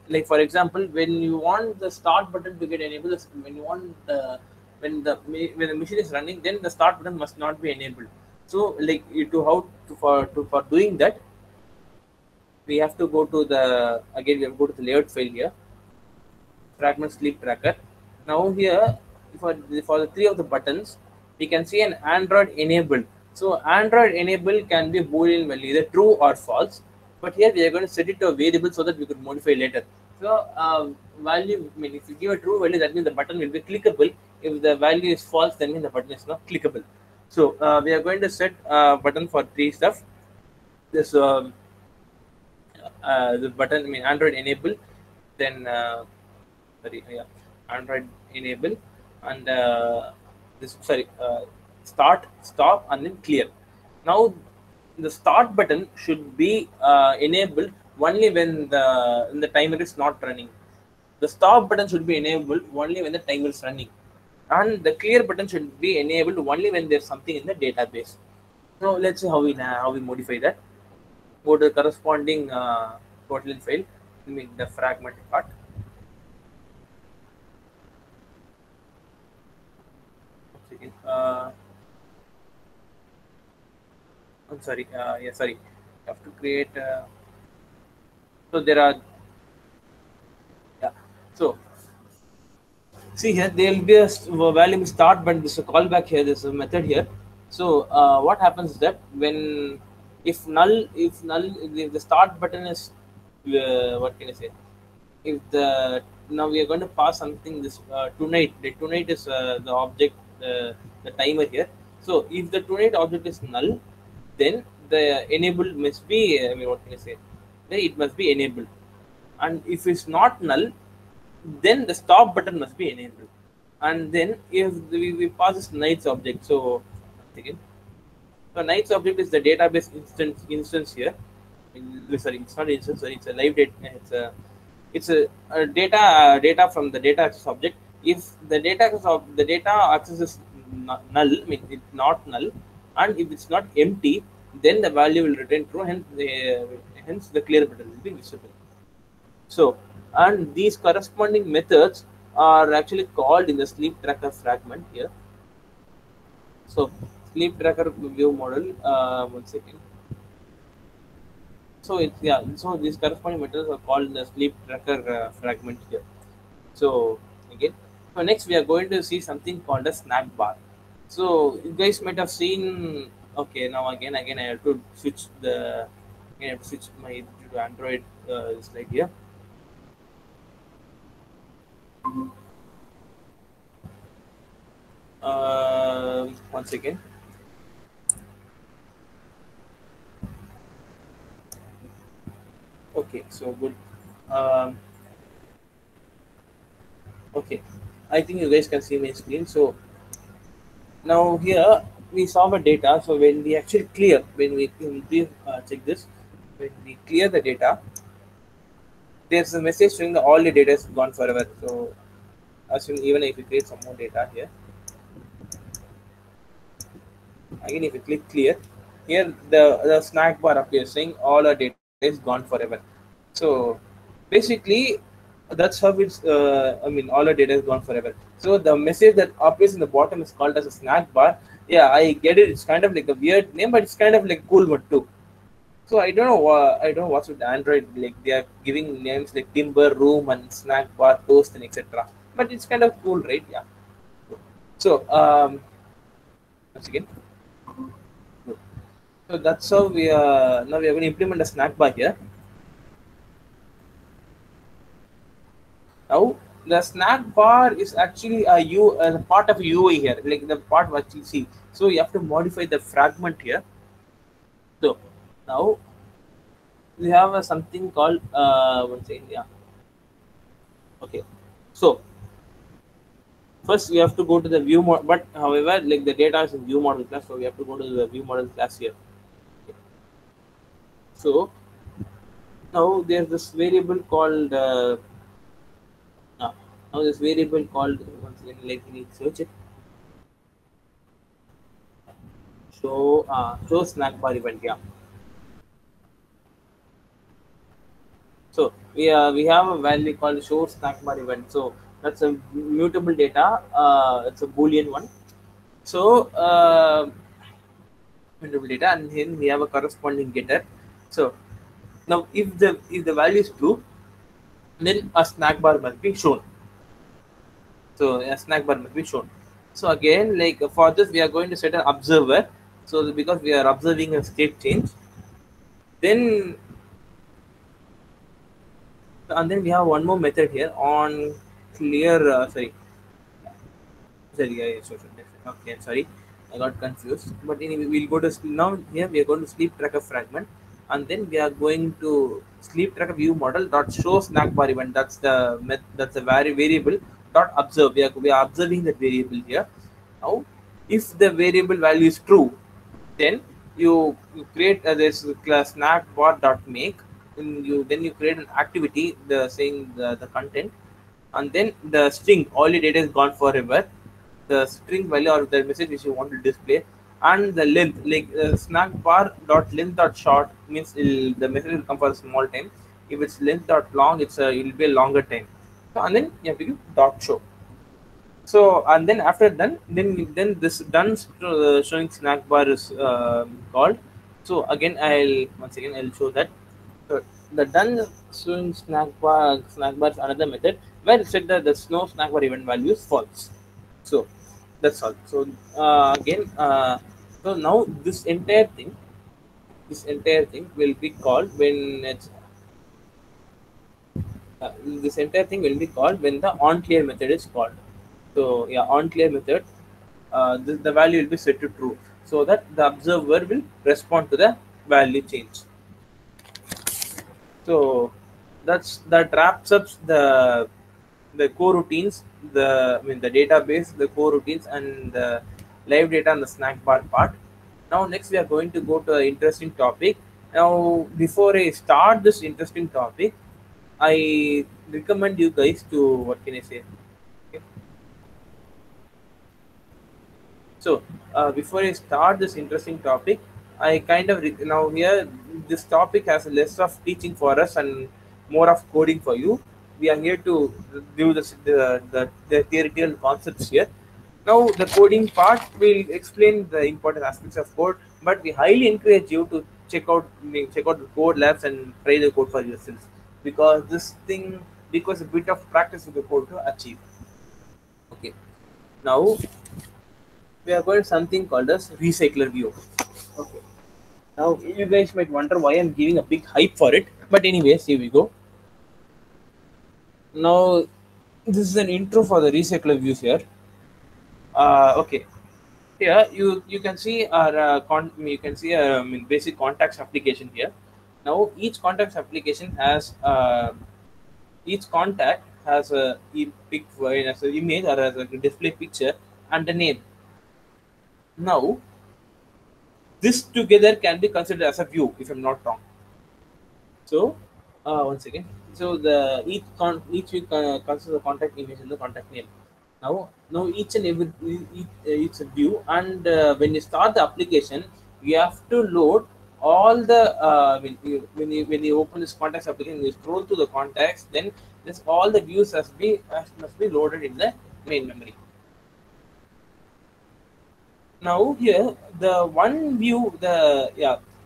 like for example, when you want the start button to get enabled, when you want the when the machine is running, then the start button must not be enabled. So like for doing that, we have to go to the again we have to go to the layout file here, fragment sleep tracker. Now here for the three of the buttons, we can see an Android enable. So Android enable can be boolean value, either true or false. But here we are going to set it to a variable so that we could modify later. So value, I mean, if you give a true value, that means the button will be clickable. If the value is false, then means the button is not clickable. So we are going to set button for three stuff. This the button, I mean Android enable, then sorry, yeah, Android enable, and this sorry start, stop, and then clear. Now the start button should be enabled only when the timer is not running. The stop button should be enabled only when the timer is running, and the clear button should be enabled only when there's something in the database. So let's see how we modify that. Go to the corresponding Kotlin file, I mean the fragment part. I'm sorry. Yeah, sorry. You have to create. So there are. Yeah. So see here, there will be a value start, but this is a callback here. This is a method here. So what happens is that when if the start button is what can I say, if the now we are going to pass something this tonight. The tonight is the object, the timer here. So if the tonight object is null, then the enabled must be, I mean, what can I say, then it must be enabled. And if it's not null, then the stop button must be enabled. And then if we pass this nights object, so again, so nights object is the database instance here. Sorry, it's not instance. Sorry, it's a live data. It's a data from the data access object. If the data access is null, I mean it's not null, and if it's not empty, then the value will return true. Hence the clear button will be visible. So, and these corresponding methods are actually called in the sleep tracker fragment here. So, sleep tracker view model. One second. So it's, yeah. So these corresponding methods are called in the sleep tracker fragment here. So again, so next we are going to see something called a snack bar. So you guys might have seen. Okay, now again I have to switch the. I have to switch my to Android slide here. Once again. Okay, so good. Um, okay, I think you guys can see my screen. So now here we saw the data. So when we actually clear, when we check this, when we clear the data, there's a message showing that all the data is gone forever. So assume even if you create some more data here, again if you click clear, here the snack bar appears saying all our data is gone forever. So basically that's how it's I mean all our data is gone forever. So the message that appears in the bottom is called as a snack bar. Yeah, I get it. It's kind of like a weird name, but it's kind of like cool one too. So I don't know. I don't know what's with Android. Like they are giving names like Timber, Room, and Snack Bar, Toast, and etc. But it's kind of cool, right? Yeah. So once again, so that's how we now we are going to implement a snack bar here. Now the snack bar is actually a part of a UI here, like the part what you see. So you have to modify the fragment here. So now we have something called one second, yeah. Okay, so first we have to go to the view model, but however, like the data is in view model class, so we have to go to the view model class here. Okay. So now there's this variable called now this variable called, once again, let me search it. Show snack bar event, yeah. So we have a value called show snack bar event. So that's a mutable data. It's a boolean one. So mutable data, and then we have a corresponding getter. So now if the value is true, then a snack bar must be shown. So a snack bar must be shown. So again, like for this, we are going to set an observer. So because we are observing a state change, then and then we have one more method here on clear. Okay, sorry, I got confused. But anyway, we'll go to now. Here we are going to sleep tracker fragment, and then we are going to sleep tracker view model dot show snack bar event. That's the variable dot observe. We are observing that variable here. Now, if the variable value is true, then you create this class snack bar dot make, and you create an activity saying the content, and then the string all your data is gone forever, the string value or the message which you want to display, and the length like snack bar dot length dot short means the message will come for a small time. If it's length dot long, it will be a longer time. So and then you have to give dot show. So and then after done, then this done showing snack bar is called. So again, I'll show that. So the done showing snack bar is another method where it said that the snow snack bar event value is false. So that's all. So again, So now this entire thing will be called when it's this entire thing will be called when the on clear method is called. So yeah, on clear method, the value will be set to true, so that the observer will respond to the value change. So that wraps up the core routines, the database, the core routines, and the live data and the snack bar part. Now next we are going to go to an interesting topic. Now before I start this interesting topic, I recommend you guys to, what can I say? Okay. So before I start this interesting topic, I kind of now here this topic has less of teaching for us and more of coding for you. We are here to do the theoretical concepts here. Now the coding part will explain the important aspects of code, but we highly encourage you to check out the code labs and try the code for yourselves, because this thing requires a bit of practice with the code to achieve. Okay. Now we are going to something called as recycler view. Okay. Now you guys might wonder why I'm giving a big hype for it, but anyways, here we go. Now this is an intro for the recycler views here. Okay. Here you can see our you can see basic contacts application here. Now each contacts application has each contact has has an image or as a display picture and a name. Now this together can be considered as a view, if I'm not wrong. So one second. So the each view considers the contact image and the contact name. Now each and every each view, and when you start the application, you have to load all the when you open this contacts application, you scroll to the contacts, then this all the views must be loaded in the main memory. Now here the one view,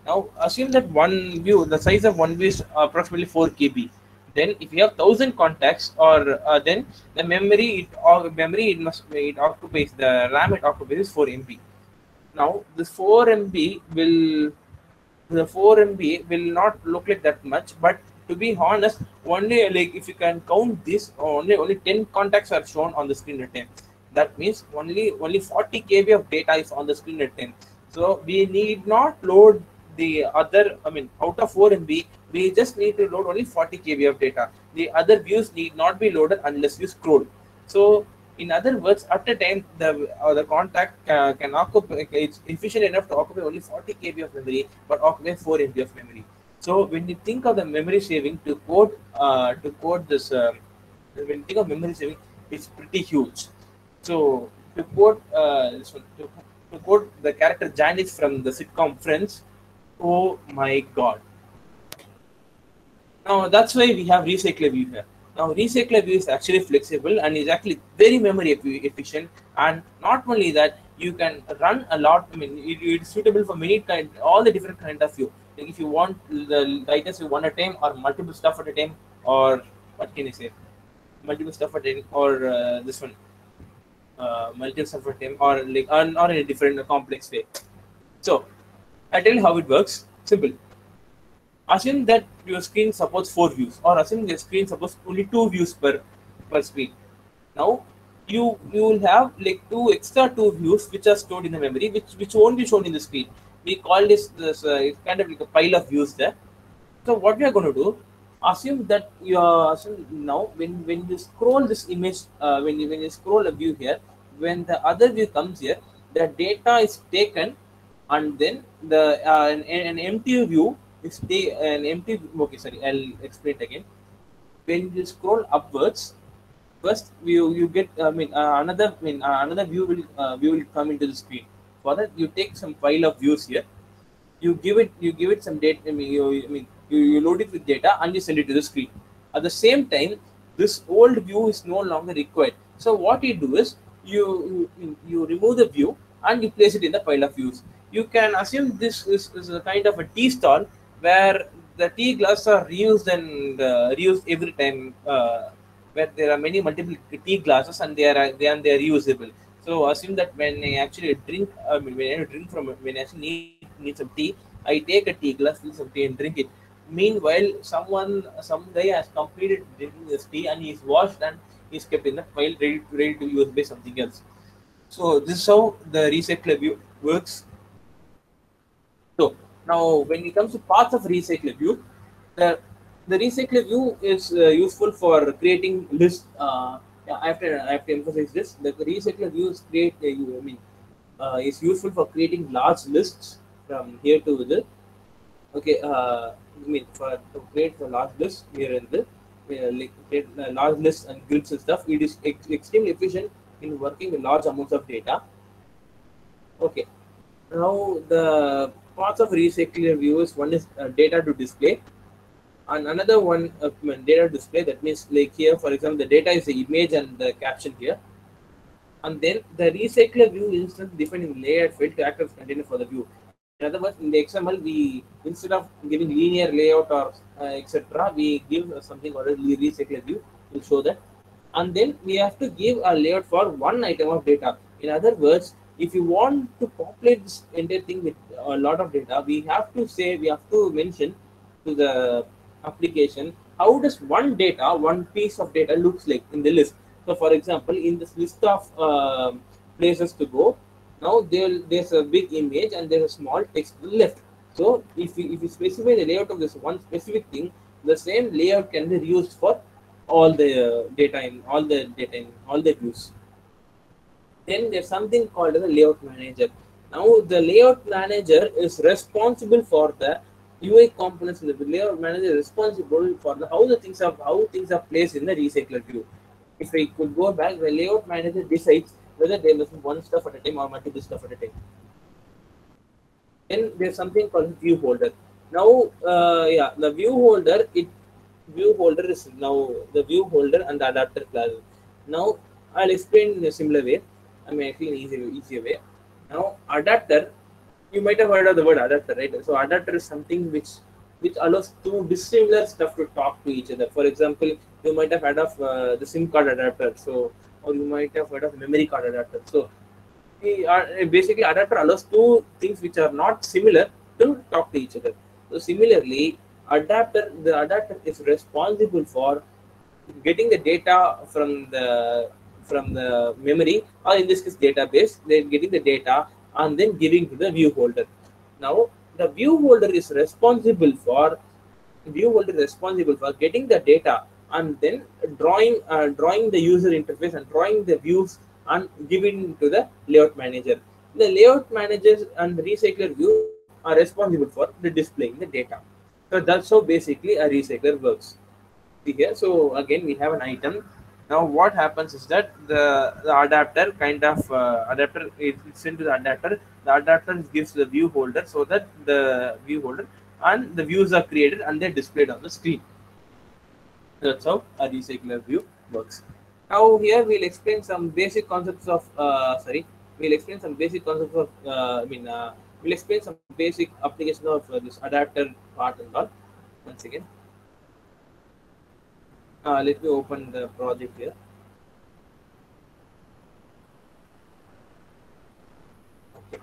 now assume that one view, the size of one view is approximately 4 KB. Then if you have 1,000 contacts, or then the memory it occupies, the RAM it occupies is 4 MB. Now this 4 MB will the 4 MB will not look like that much, but to be honest, only like if you can count this, only 10 contacts are shown on the screen at time. That means only 40 KB of data is on the screen at time. So we need not load the other. I mean, out of 4 MB, we just need to load only 40 KB of data. The other views need not be loaded unless you scroll. So in other words, at a time the contact can occupy, it's efficient enough to occupy only 40 KB of memory, but occupy 4 MB of memory. So when you think of the memory saving to code this, when you think of memory saving, it's pretty huge. So to quote to quote the character Janice from the sitcom Friends, oh my God. Now that's why we have recycler view here. Now recycler view is actually flexible and is actually very memory efficient. And not only that, you can run a lot. I mean, it's suitable for all the different kind of view. Like if you want the items you one at a time, or multiple stuff at a time, or what can you say, multiple stuff at a time, or this one, multiple stuff at a time, or or in a different complex way. So I tell you how it works. Simple. Assume that your screen supports 4 views, or assume your screen supports only 2 views per screen. Now you will have like two views which are stored in the memory, which won't be shown in the screen. We call this it's kind of like a pile of views there. So what we are going to do, assume that assume now when you scroll this image, when you scroll a view here, when the other view comes here, the data is taken, and then an empty view is an empty. Okay, sorry, I'll explain it again. When you scroll upwards, first you get another view will come into the screen. For that, you take some file of views here, you give it some data. You load it with data and you send it to the screen. At the same time, this old view is no longer required. So what you do is you remove the view and you place it in the pile of views. You can assume this is a kind of a tea stall where the tea glasses are reused and reused every time. Where there are multiple tea glasses and they are reusable. So assume that when I actually drink, when I drink from, when I actually need some tea, I take a tea glass, fill some tea, and drink it. Meanwhile, some guy has completed drinking this tea and he's washed and he's kept in the file ready to use by something else. So this is how the recycler view works. So now, when it comes to parts of recycler view, the the recycler view is useful for creating lists. Yeah, I have to emphasize this. The recycler view is is useful for creating large lists from here to the. Okay, for to create a large list here and there, like create a large list and grids and stuff. It is extremely efficient in working with large amounts of data. Okay, now the parts of recycler view is, one is data to display, and another one data display. That means, like here, for example, the data is the image and the caption here, and then the recycler view instance defined in layout field to act as container for the view. In other words, in the XML, we, instead of giving linear layout or etc., we give something called a recycler view to show that, and then we have to give a layout for one item of data. In other words, if you want to populate this entire thing with a lot of data, we have to mention to the application how does one piece of data looks like in the list. So for example, in this list of places to go, now there's a big image and there's a small text to the left. So if you specify the layout of this one specific thing, the same layout can be used for all the data in all the views. Then there's something called as a layout manager. Now the layout manager is responsible for the UI components. The layout manager is responsible for how things are placed in the recycler view. If I could go back, the layout manager decides whether there is one stuff at a time or multiple stuff at a time. Then there's something called view holder. Now, yeah, the view holder is now the view holder and the adapter class. Now, I'll explain in a similar way. I mean, actually, in easier way. Now, adapter, you might have heard of the word adapter, right? So, adapter is something which allows two dissimilar stuff to talk to each other. For example, you might have heard of the SIM card adapter, so, or you might have heard of memory card adapter. So, basically, adapter allows two things which are not similar to talk to each other. So, similarly, the adapter is responsible for getting the data from the memory, or in this case database. They're getting the data and then giving to the view holder. Now the view holder is responsible for getting the data and then drawing the user interface and drawing the views and giving to the layout manager. The layout managers and the recycler view are responsible for the displaying the data. So that's how basically a recycler works. See here, so again we have an item. Now what happens is that the adapter adapter is sent to the adapter. The adapter gives the view holder, so that the view holder and the views are created and they're displayed on the screen. That's how a recycler view works. Now here we'll explain some basic concepts of we'll explain some basic concepts of we'll explain some basic application of this adapter part and all. Once again, let me open the project here. Okay.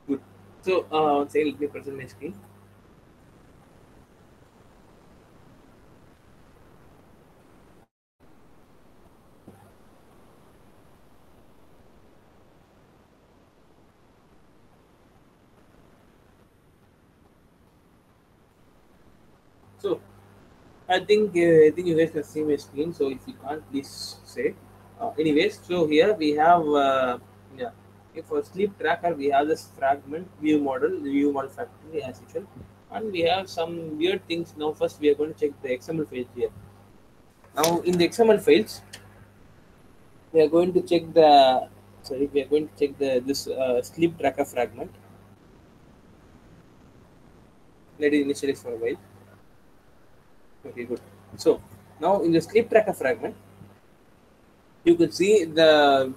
Good. So once again, let me present my screen. So I think you guys can see my screen. So if you can't, please say. Anyways, so here we have yeah. For sleep tracker, we have this fragment view model, the view model factory as usual, and we have some weird things. Now, first we are going to check the XML files here. Now, in the XML files, we are going to check the this sleep tracker fragment. Let it initialize for a while. Okay, good. So now in the sleep tracker fragment, you could see the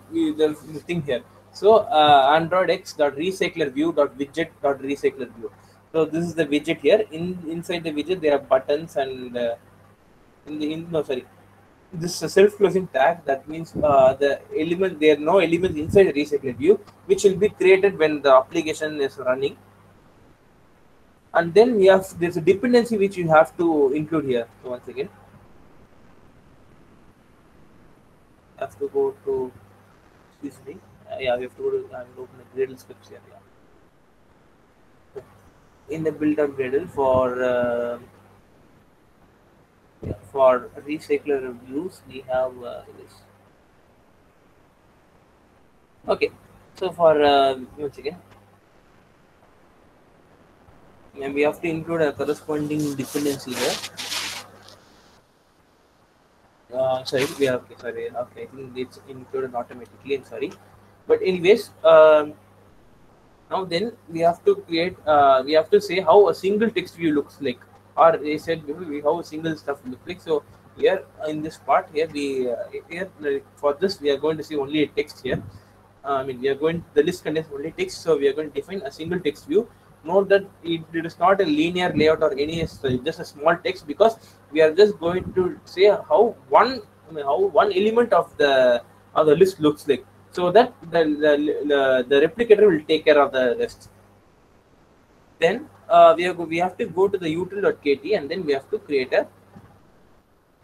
thing here. So Android X dot recycler view dot widget dot recycler view. So this is the widget here. Inside the widget there are buttons and in the in no sorry, this is a self-closing tag. That means the element there are no elements inside the recycler view, which will be created when the application is running. And then we have there's a dependency which you have to include here. So once again, have to go to excuse me. Yeah, we have to go to open the Gradle scripts here. Yeah. In the build-up Gradle for recycler reviews, we have this. Okay, so for once again, we have to include a corresponding dependency here. Sorry, we have okay, sorry. Okay, I think it's included automatically. I'm sorry, but anyways, now then we have to create. We have to say how a single text view looks like, or they said how a single stuff looks like. So here in this part here here like, for this we are going to see only a text here. I mean, we are going the list contains only text, so we are going to define a single text view. Note that it is not a linear layout or any just a small text, because we are just going to say how one element of the list looks like, so that the replicator will take care of the rest. Then we have to go to the util.kt, and then we have to create a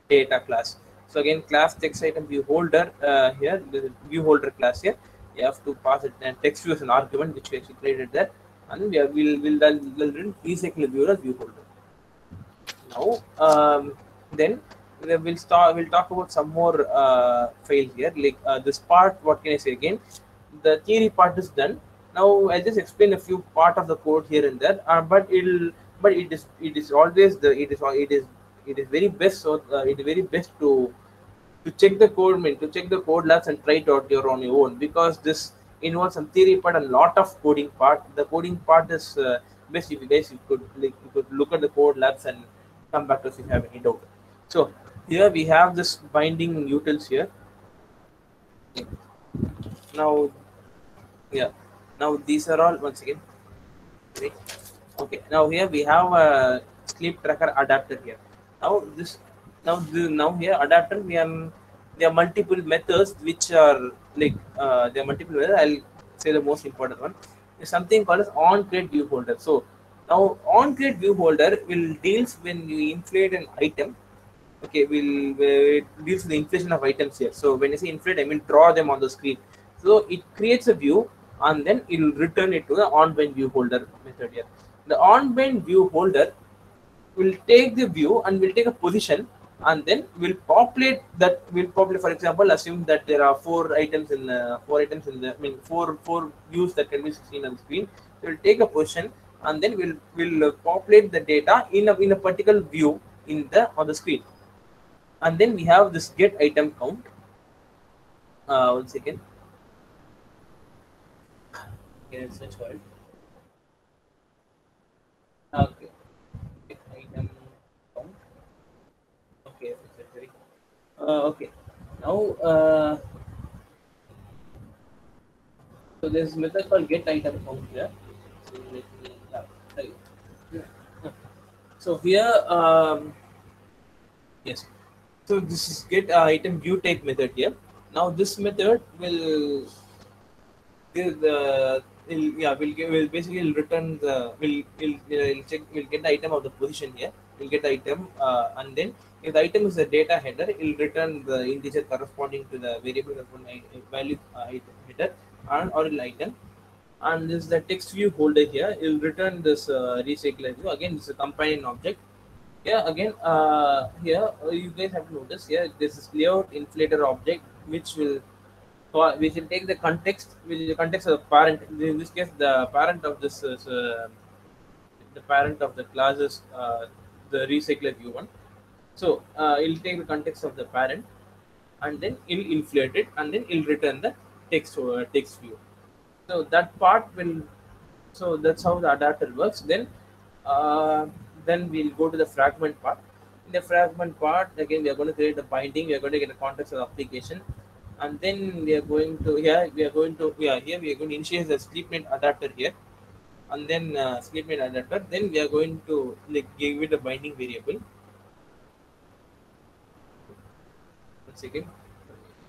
data class. So again, class text item view holder here, the view holder class here. You have to pass it and text view as an argument, which we actually created there, and we'll recycle view as view holder. Now, then we'll talk about some more files here. Like this part, what can I say again? The theory part is done. Now I'll just explain a few part of the code here and there. But it is always it is very best. So it is very best to check the code, to check the code labs and try it out on your own, because this involves some theory part and a lot of coding part. The coding part is best if you guys you could look at the code labs and come back to us if you have any doubt. So here we have this binding utils here. Now, yeah. Now these are all once again. Wait. Okay. Now here we have a sleep tracker adapter here. Now this now here adapter there are multiple methods which are like there are multiple methods. I'll say the most important one is something called as on create view holder. So now on create view holder will deals when you inflate an item. Okay, it deals with the inflation of items here. So when I say inflate, I mean draw them on the screen. So it creates a view and then it will return it to the onBind view holder method here. The onBind view holder will take the view and will take a position, and then will populate that. Will populate, for example, assume that there are four items in the I mean four views that can be seen on the screen. It will take a position and then will populate the data in a particular view on the screen. And then we have this get item count. One second. Okay, search for it. Okay. Get item count. Okay, sorry. Okay. Now, so there's method called get item count here. So let me, sorry. So here, yes. So this is get item view type method here. Now this method will give the will basically return the will check, will get the item of the position here. We'll get the item and then if the item is a data header, it will return the integer corresponding to the variable value header and original item. And this is the text view holder here. It will return this recycler view. Again, this is a companion object. Yeah, again, here you guys have to notice here this is layout inflator object, which will take the context, which is the context of the parent. In this case, the parent of this is the parent of the class is the recycler view one. So it'll take the context of the parent, and then it'll inflate it, and then it'll return the text view. So that part will. So that's how the adapter works. Then we'll go to the fragment part. In the fragment part, again, we are going to create a binding. We are going to get a context of the application, and then we are going to here we are going to initialize the sleep net adapter here, and then sleep mode adapter. Then we are going to like give it a binding variable. One second.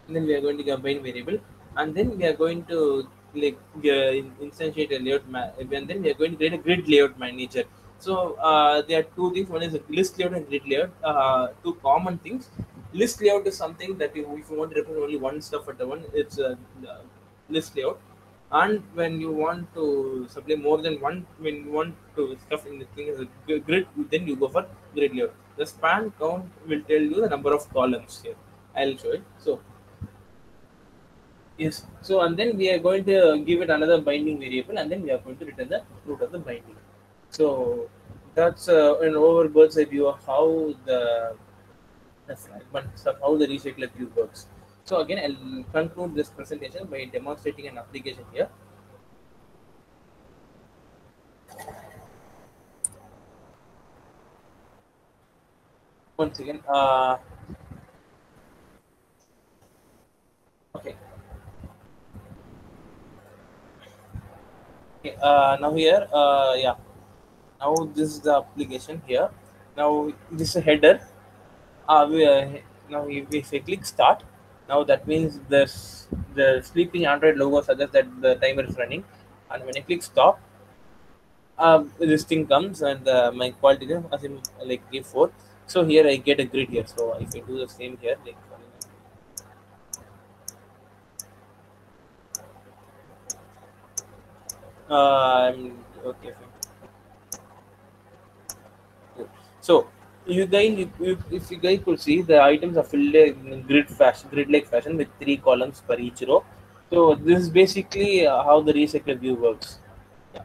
And then we are going to combine variable, and then we are going to like instantiate a layout and then we are going to create a grid layout manager. So there are two things. One is a list layout and grid layout. Two common things. List layout is something that if you want to represent only one stuff at the one, it's a list layout. And when you want to supply more than one, when you want to stuff in the thing as a grid, then you go for grid layout. The span count will tell you the number of columns here. I'll show it. So yes. So and then we are going to give it another binding variable, and then we are going to return the root of the binding. So that's an over bird's eye view of how the fragment stuff, how the recycler view works. So again, I'll conclude this presentation by demonstrating an application here. Once again, okay. Okay, now here, yeah. Now this is the application here. Now this is a header. Now if I click start, now that means the sleeping Android logo suggests that the timer is running, and when I click stop, this thing comes and my quality is as in like give 4. So here I get a grid here. So if I do the same here, like okay. Fine. So you guys, if you guys could see, the items are filled in grid-like fashion with 3 columns per each row. So this is basically how the recycler view works. Yeah.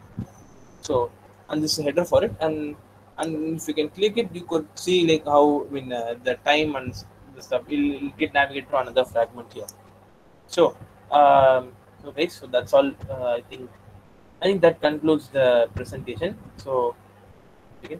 So and this is header for it, and if you can click it, you could see like how the time and the stuff. It'll get navigated to another fragment here. So so guys, so that's all. I think that concludes the presentation. So begin.